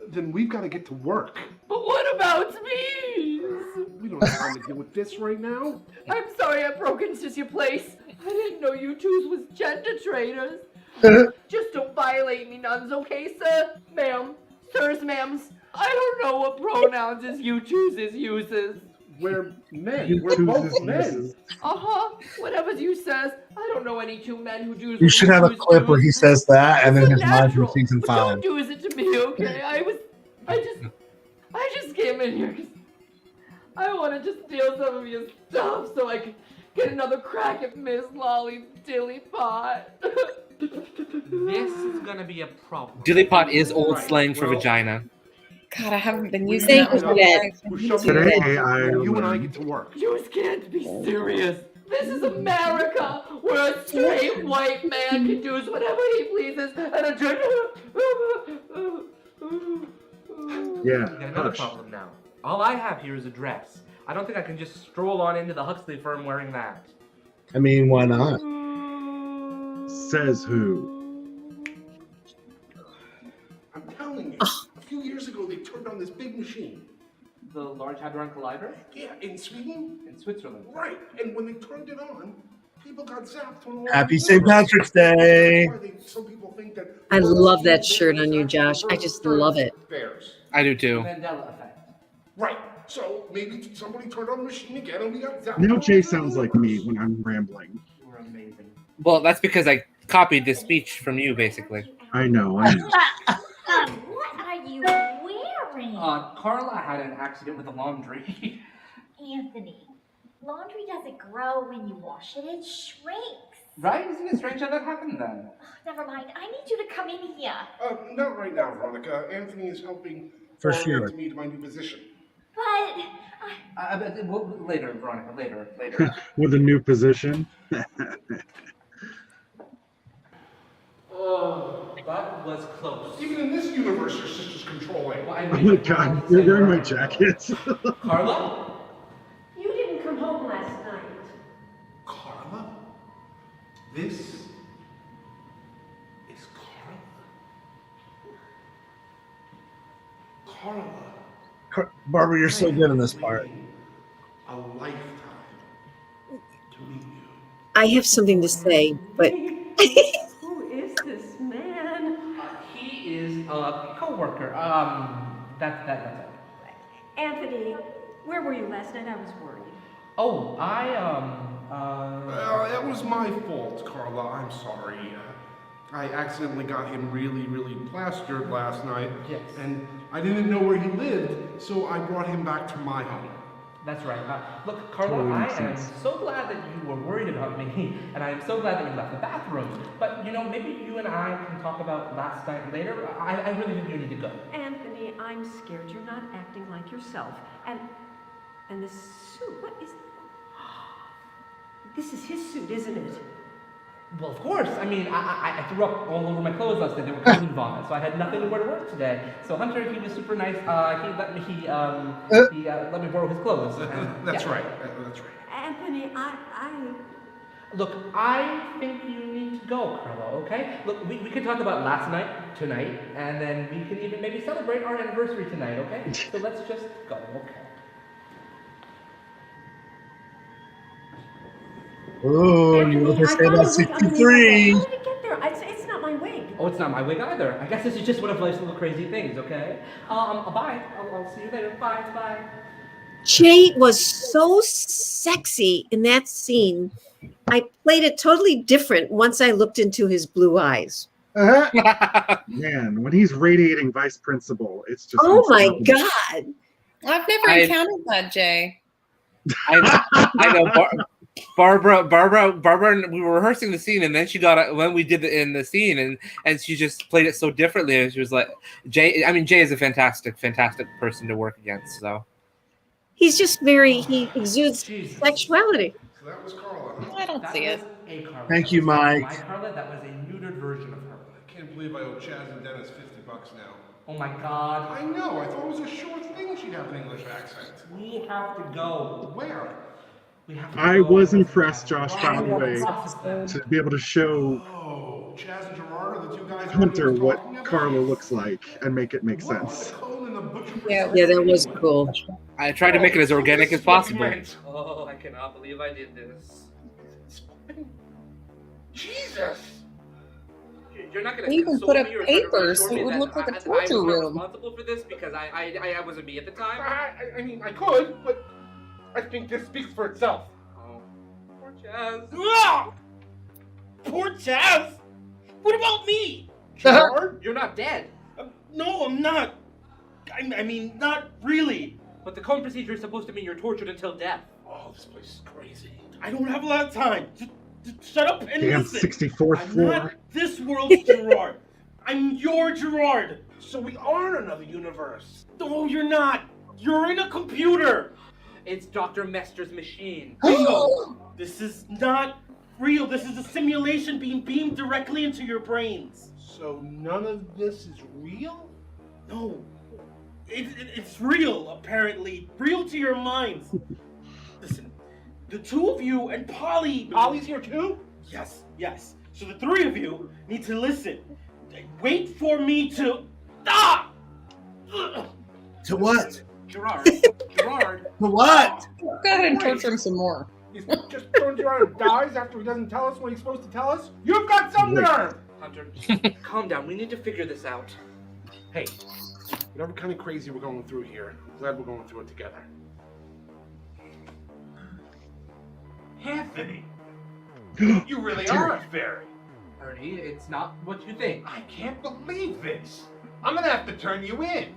Then we've got to get to work. But what about me? We don't have time to deal with this right now. I'm sorry I broke into your place. I didn't know you twos was gender traitors. Just don't violate me, nuns, okay, sir? Ma'am. Sirs, ma'ams. I don't know what pronouns is you chooses uses. We're men. We're both men. Uh-huh. Whatever you says. I don't know any two men who do. You should have a clip where he says that, and then his line from season 5. Don't do it to me, okay? I just came in here 'cause I wanted to steal some of your stuff so I could get another crack at Miss Lolly Dilly Pot. This is gonna be a problem. Dillypot is old slang for vagina. God, I haven't been using that one. You and I get to work. You can't be serious. This is America, where a straight white man can do whatever he pleases, and a We got another problem now. All I have here is a dress. I don't think I can just stroll on into the Huxley firm wearing that. I mean, why not? Says who? I'm telling you, a few years ago they turned on this big machine. The Large Hadron Collider? Yeah, in Sweden? In Switzerland. Right, and when they turned it on, people got zapped. From all Happy over St. the world. Patrick's Day. That's why some people think that I love that shirt on you, Josh. I just love it. bears. I do too. Mandela effect. Right, so maybe somebody turned on the machine again and we got zapped. Now Jay sounds like me when I'm rambling. We're amazing. Well, that's because I copied this speech from you, basically. I know. I know. What are you wearing? Carla had an accident with the laundry. Anthony, laundry doesn't grow when you wash it, it shrinks. Right? Isn't it strange how that happened then? Never mind, I need you to come in here. Not right now, Veronica. Anthony is helping For Veronica sure. to me to my new position. But Later, Veronica, later. With a new position. Oh, that was close. Even in this universe, your sister's controlling. Well, I Oh my God, you're wearing my jacket. Carla? You didn't come home last night. Carla? This is Carla. Carla. Barbara, you're so good in this part. A lifetime to meet you. I have something to say, but Who is this man? He is a co-worker. That's it. Anthony, where were you last night? I was worried. Oh, That was my fault, Carla. I'm sorry. I accidentally got him really, really plastered last night. Yes. And I didn't know where he lived, so I brought him back to my home. That's right. Look, Carla, Totally I makes am sense. so glad that you were worried about me, and I am so glad that you left the bathroom. But, maybe you and I can talk about last night later. I really think you need to go. Anthony, I'm scared you're not acting like yourself. And the suit, what is... This is his suit, isn't it? Well, of course. I mean, I threw up all over my clothes last night. They were covered in vomit, so I had nothing to wear to work today. So Hunter, he was super nice. He let me borrow his clothes. That's Yeah. right. That's right. Anthony, Look, I think you need to go, Carla, okay? Look, we could talk about last night, tonight, and then we could even maybe celebrate our anniversary tonight, okay? So let's just go, okay? Oh, you know what they say about 63. How did it get there? It's not my wig. Oh, it's not my wig either. I guess this is just one of life's little crazy things, okay? Bye. I'll see you later. Bye. Jay was so sexy in that scene. I played it totally different once I looked into his blue eyes. Man, when he's radiating vice principal, it's just. Oh my unstoppable. God. I've never encountered that, Jay. I know. Barbara, we were rehearsing the scene, and then she got when we did in the scene, and she just played it so differently. And she was like, Jay is a fantastic person to work against. So He's just he exudes sexuality. So that was Carla. I don't see it. A Carla. Thank you, Mike. My Carla, that was a neutered version of her. I can't believe I owe Chaz and Dennis $50 now. Oh my God. I know. I thought it was a sure thing she'd have an English accent. We have to go. Where? We have to I go. was impressed, Josh, by the way, to be able to show Oh, Chaz and Gerard are the two guys Hunter what Carla looks like and make it make sense. Yeah, that was cool. I tried to make it as organic as possible. Oh, I cannot believe I did this. Jesus! You're not gonna You can console put up me or try to papers reassure so me it would that look like a I torture was not room. responsible for this because I wasn't me at the time. I mean, I could, but I think this speaks for itself. Oh, poor Chaz. Ah! Poor Chaz! What about me? Gerard, you're not dead. No, I'm not. I mean, not really. But the cone procedure is supposed to mean you're tortured until death. Oh, this place is crazy. I don't have a lot of time. Just shut up and Damn, listen. 64th I'm floor. not this world's Gerard. I'm your Gerard. So we are in another universe. No, you're not. You're in a computer. It's Dr. Mester's machine. Bingo. This is not real. This is a simulation being beamed directly into your brains. So none of this is real? No. It's real, apparently. Real to your minds. Listen, the two of you and Polly... Polly's here too? Yes. So the three of you need to listen. Wait for me to... Ah! To what? Gerard. To what? Go ahead and torture him some more. He's just turns around and dies after he doesn't tell us what he's supposed to tell us? You've got some nerve! Hunter, calm down. We need to figure this out. Hey, whatever kind of crazy we're going through here, I'm glad we're going through it together. Anthony, you really are a fairy. Ernie, it's not what you think. I can't believe this. I'm gonna have to turn you in.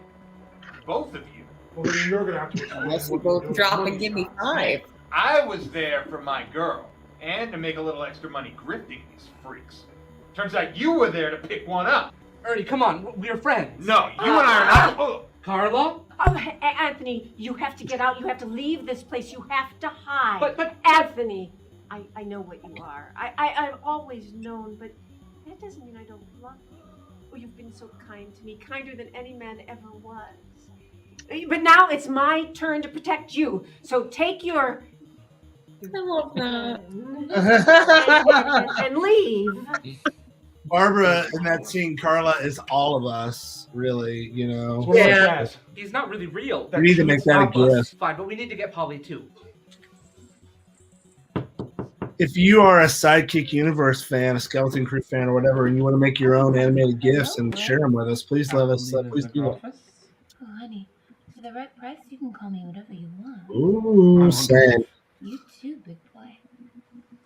Both of you. Well, then you're gonna have to Unless you both drop and give me 5. I was there for my girl and to make a little extra money grifting these freaks. Turns out you were there to pick one up. Ernie, come on. We're friends. No, you and I are not. Carla? Oh, Anthony, you have to get out. You have to leave this place. You have to hide. But Anthony, I know what you are. I've always known, but that doesn't mean I don't love you. Oh, you've been so kind to me, kinder than any man ever was. But now it's my turn to protect you. So take your... I love that. and leave. Barbara in that scene, Carla is all of us, really, you know. Yeah. He's not really real. We need to make that a gift. Fine, but we need to get Polly too. If you are a SideKick Universe fan, a Skeleton Crew fan, or whatever, and you want to make your own animated gifts and share them with us, please let us. Please do that. Oh, honey, for the right price, you can call me whatever you want. Ooh, sad. You too, big boy.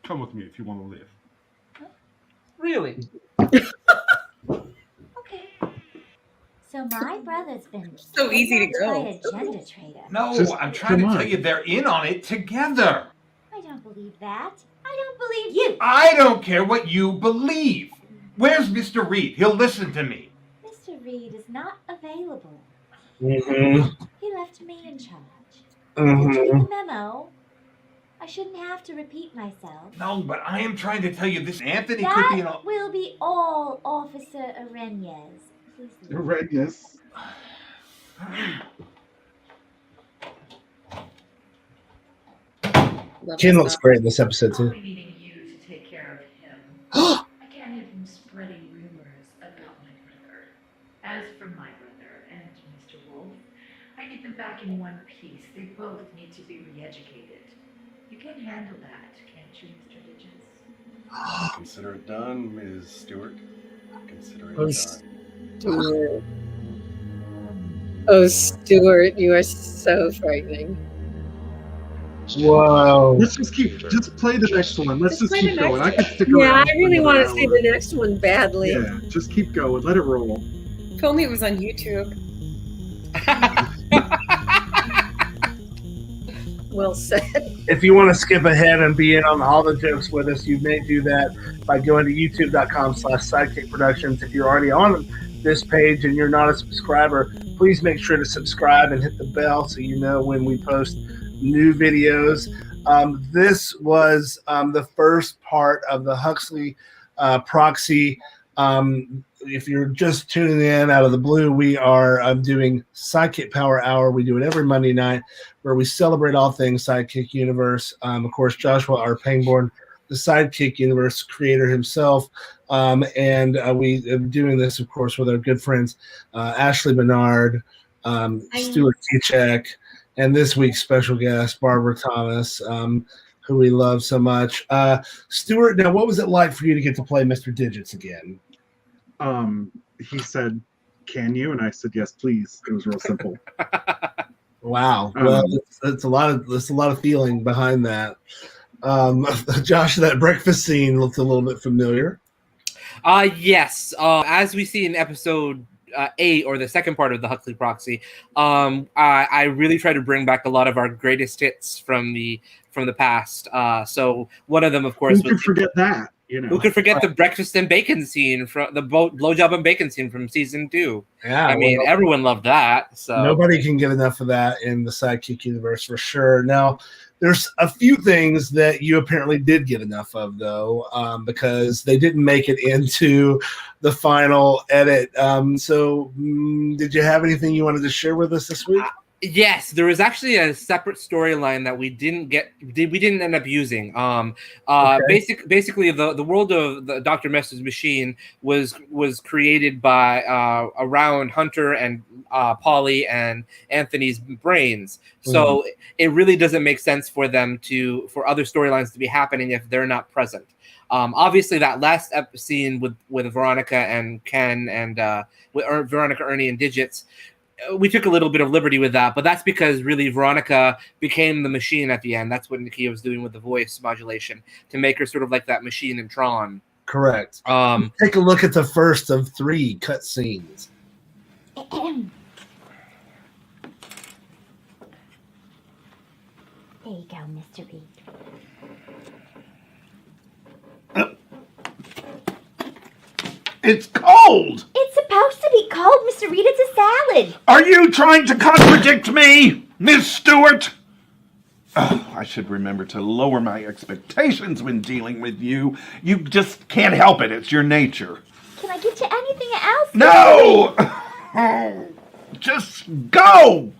Come with me if you want to live. Really? Okay. So my brother's been So easy to go. by a gender trader. No, Just I'm trying to come on. tell you they're in on it together. I don't believe that. I don't believe you. I don't care what you believe. Where's Mr. Reed? He'll listen to me. Mr. Reed is not available. Mm-hmm. He left me in charge. Mm-hmm. Did you read the memo? I shouldn't have to repeat myself. No, but I am trying to tell you this Anthony That could be an... will be all, Officer Arenas. Please leave. Red, yes. Ken looks great in this episode, too. Needing you to take care of him. I can't have him spreading rumors about my brother. As for my brother and Mr. Wolf, I need them back in one piece. They both need to be re-educated. You can handle that, can't you, Mr. Digits? Consider it done, Ms. Stewart. Consider it Oh, done. Stuart. Oh, Stuart, you are so frightening. Whoa. Let's just play the next one. Let's just play keep the going. I next can stick one. Yeah, around. I really want to see the next one badly. Yeah, just keep going. Let it roll. If only it was on YouTube. Well said. If you want to skip ahead and be in on all the jokes with us, you may do that by going to youtube.com/sidekick productions. If you're already on this page and you're not a subscriber, please make sure to subscribe and hit the bell so you know when we post new videos. This was the first part of the Huxley Proxy If you're just tuning in out of the blue, we are doing SideKick Power Hour. We do it every Monday night where we celebrate all things SideKick Universe. Of course, Joshua R. Pangborn, the SideKick Universe creator himself. And we are doing this, of course, with our good friends Ashley Menard, Stuart Kiczek, and this week's special guest, Barbara Thomas, who we love so much. Stuart, now what was it like for you to get to play Mr. Digits again? He said, "Can you?" And I said, "Yes, please." It was real simple. Wow. Well, it's a lot of feeling behind that. Josh, that breakfast scene looked a little bit familiar. Yes. As we see in episode 8, or the second part of the Huxley Proxy, I really try to bring back a lot of our greatest hits from the past. So one of them, of course, who could forget that? You know, who could forget the breakfast and bacon scene from the blowjob and bacon scene from season 2? Yeah, I mean, everyone loved that. So nobody can get enough of that in the SideKick universe for sure. Now, there's a few things that you apparently did get enough of, though, because they didn't make it into the final edit. Did you have anything you wanted to share with us this week? Yes, there was actually a separate storyline that we didn't end up using. Basically, the world of the Dr. Mester's machine was created by around Hunter and Polly and Anthony's brains. So it really doesn't make sense for for other storylines to be happening if they're not present. Obviously, that last scene with Veronica and Ken and Veronica, Ernie, and Digits, we took a little bit of liberty with that, but that's because really Veronica became the machine at the end. That's what Nakia was doing with the voice modulation to make her sort of like that machine in Tron. Correct. Take a look at the first of 3 cut scenes. There you go, Mr. Reed. It's cold! It's supposed to be cold, Mr. Reed. It's a salad. Are you trying to contradict me, Miss Stewart? Oh, I should remember to lower my expectations when dealing with you. You just can't help it. It's your nature. Can I get you anything else? No! Oh, just go!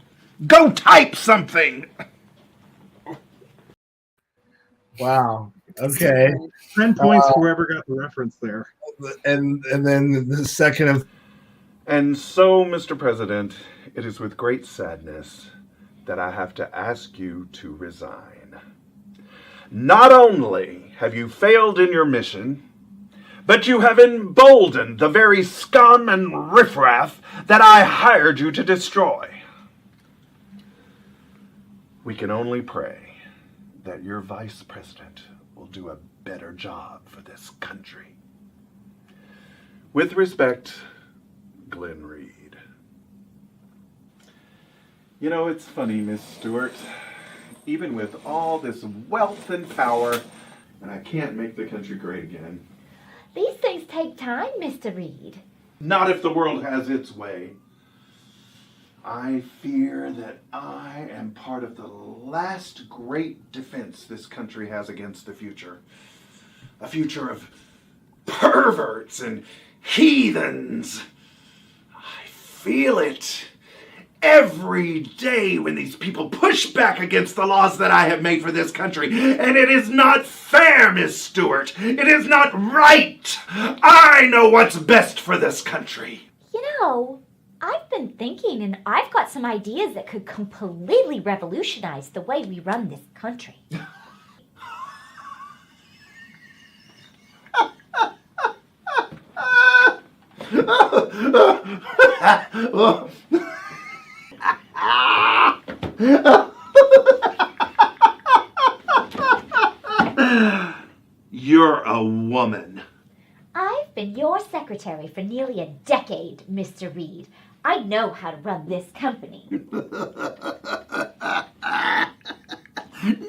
Go type something! Wow. Okay. 10 points for whoever got the reference there. And then the second of... And so, Mr. President, it is with great sadness that I have to ask you to resign. Not only have you failed in your mission, but you have emboldened the very scum and riffraff that I hired you to destroy. We can only pray that your vice president will do a better job for this country. With respect, Glenn Reed. You know, it's funny, Miss Stewart. Even with all this wealth and power, and I can't make the country great again. These things take time, Mr. Reed. Not if the world has its way. I fear that I am part of the last great defense this country has against the future. A future of perverts and heathens. I feel it every day when these people push back against the laws that I have made for this country. And it is not fair, Miss Stewart. It is not right. I know what's best for this country. You know, I've been thinking, and I've got some ideas that could completely revolutionize the way we run this country. You're a woman. I've been your secretary for nearly a decade, Mr. Reed. I know how to run this company.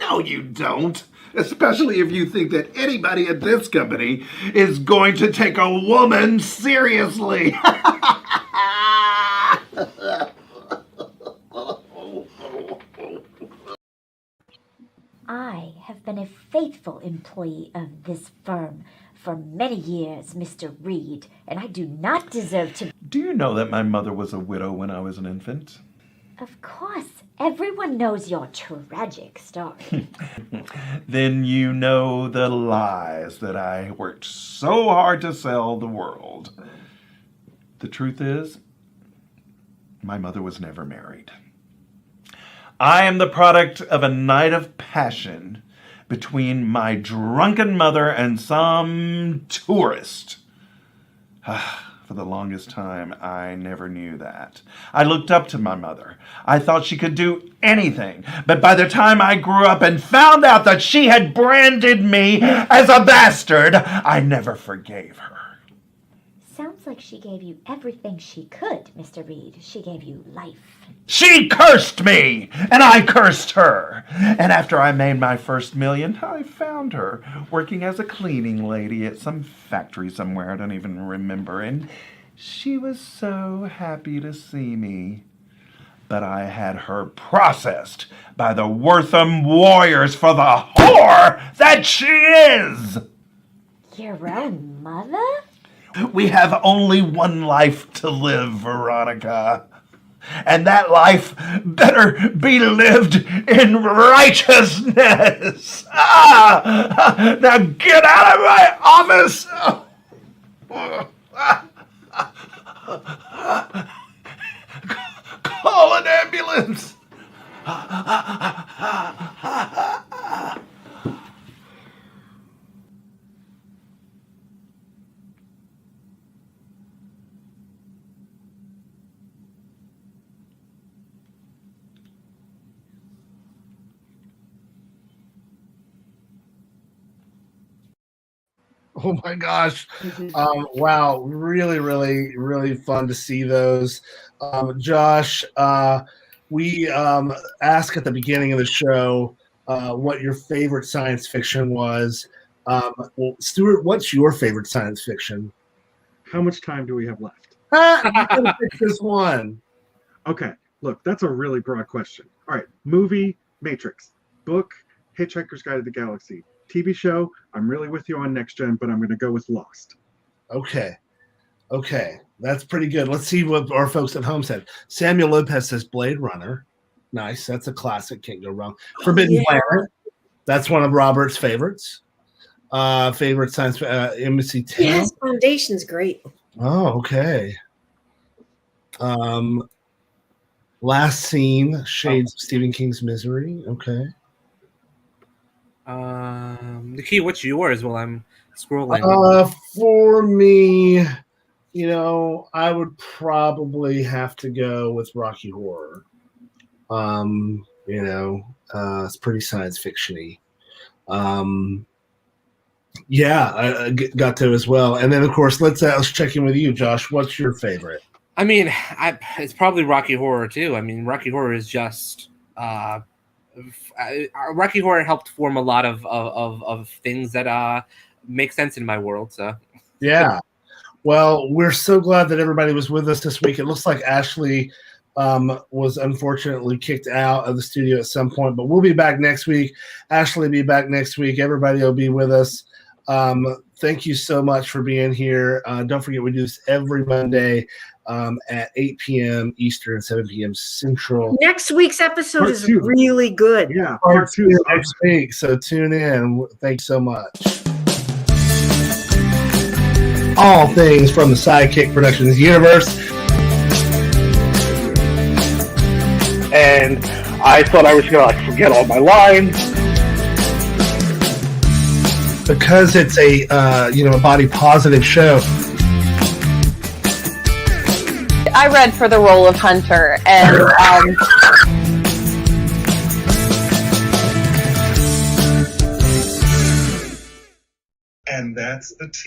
No, you don't. Especially if you think that anybody at this company is going to take a woman seriously. I have been a faithful employee of this firm for many years, Mr. Reed, and I do not deserve to. Do you know that my mother was a widow when I was an infant? Of course, everyone knows your tragic story. Then you know the lies that I worked so hard to sell the world. The truth is, my mother was never married. I am the product of a night of passion between my drunken mother and some tourist. For the longest time, I never knew that. I looked up to my mother. I thought she could do anything. But by the time I grew up and found out that she had branded me as a bastard, I never forgave her. Sounds like she gave you everything she could, Mr. Reed. She gave you life. She cursed me, and I cursed her. And after I made my first million, I found her working as a cleaning lady at some factory somewhere. I don't even remember. And she was so happy to see me. But I had her processed by the Wortham Warriors for the whore that she is. Your own mother? We have only one life to live, Veronica. And that life better be lived in righteousness. Now get out of my office. Call an ambulance. Oh my gosh. Wow. Really, really, really fun to see those. Josh, we asked at the beginning of the show what your favorite science fiction was. Well, Stuart, what's your favorite science fiction? How much time do we have left? Pick this one. Okay, look, that's a really broad question. All right, movie, Matrix. Book, Hitchhiker's Guide to the Galaxy. TV show, I'm really with you on Next Gen, but I'm going to go with Lost. Okay, that's pretty good. Let's see what our folks at home said. Samuel Lopez says Blade Runner. Nice, that's a classic. Can't go wrong. Forbidden Planet. That's one of Robert's favorites. Favorite science Embassy Tale. Yes, Foundation's great. Oh, okay. Last Scene, Shades of Stephen King's Misery. Okay. Nakia, what's yours while I'm scrolling? For me, I would probably have to go with Rocky Horror. It's pretty science fiction-y. Yeah, I got to as well. And then, of course, let's check in with you, Josh. What's your favorite? I mean, it's probably Rocky Horror, too. I mean, Rocky Horror is just... Rocky Horror helped form a lot of things that make sense in my world. So yeah, well, we're so glad that everybody was with us this week. It looks like Ashley was unfortunately kicked out of the studio at some point, but we'll be back next week. Ashley will be back next week. Everybody will be with us. Thank you so much for being here. Don't forget, we do this every Monday at 8 p.m. Eastern, 7 p.m. Central. Next week's episode Part is two. really good. Yeah, Part 2 next week. So tune in. Thanks so much. All things from the SideKick Productions universe. And I thought I was going to forget all my lines. Because it's a body positive show. I read for the role of Hunter, and and that's the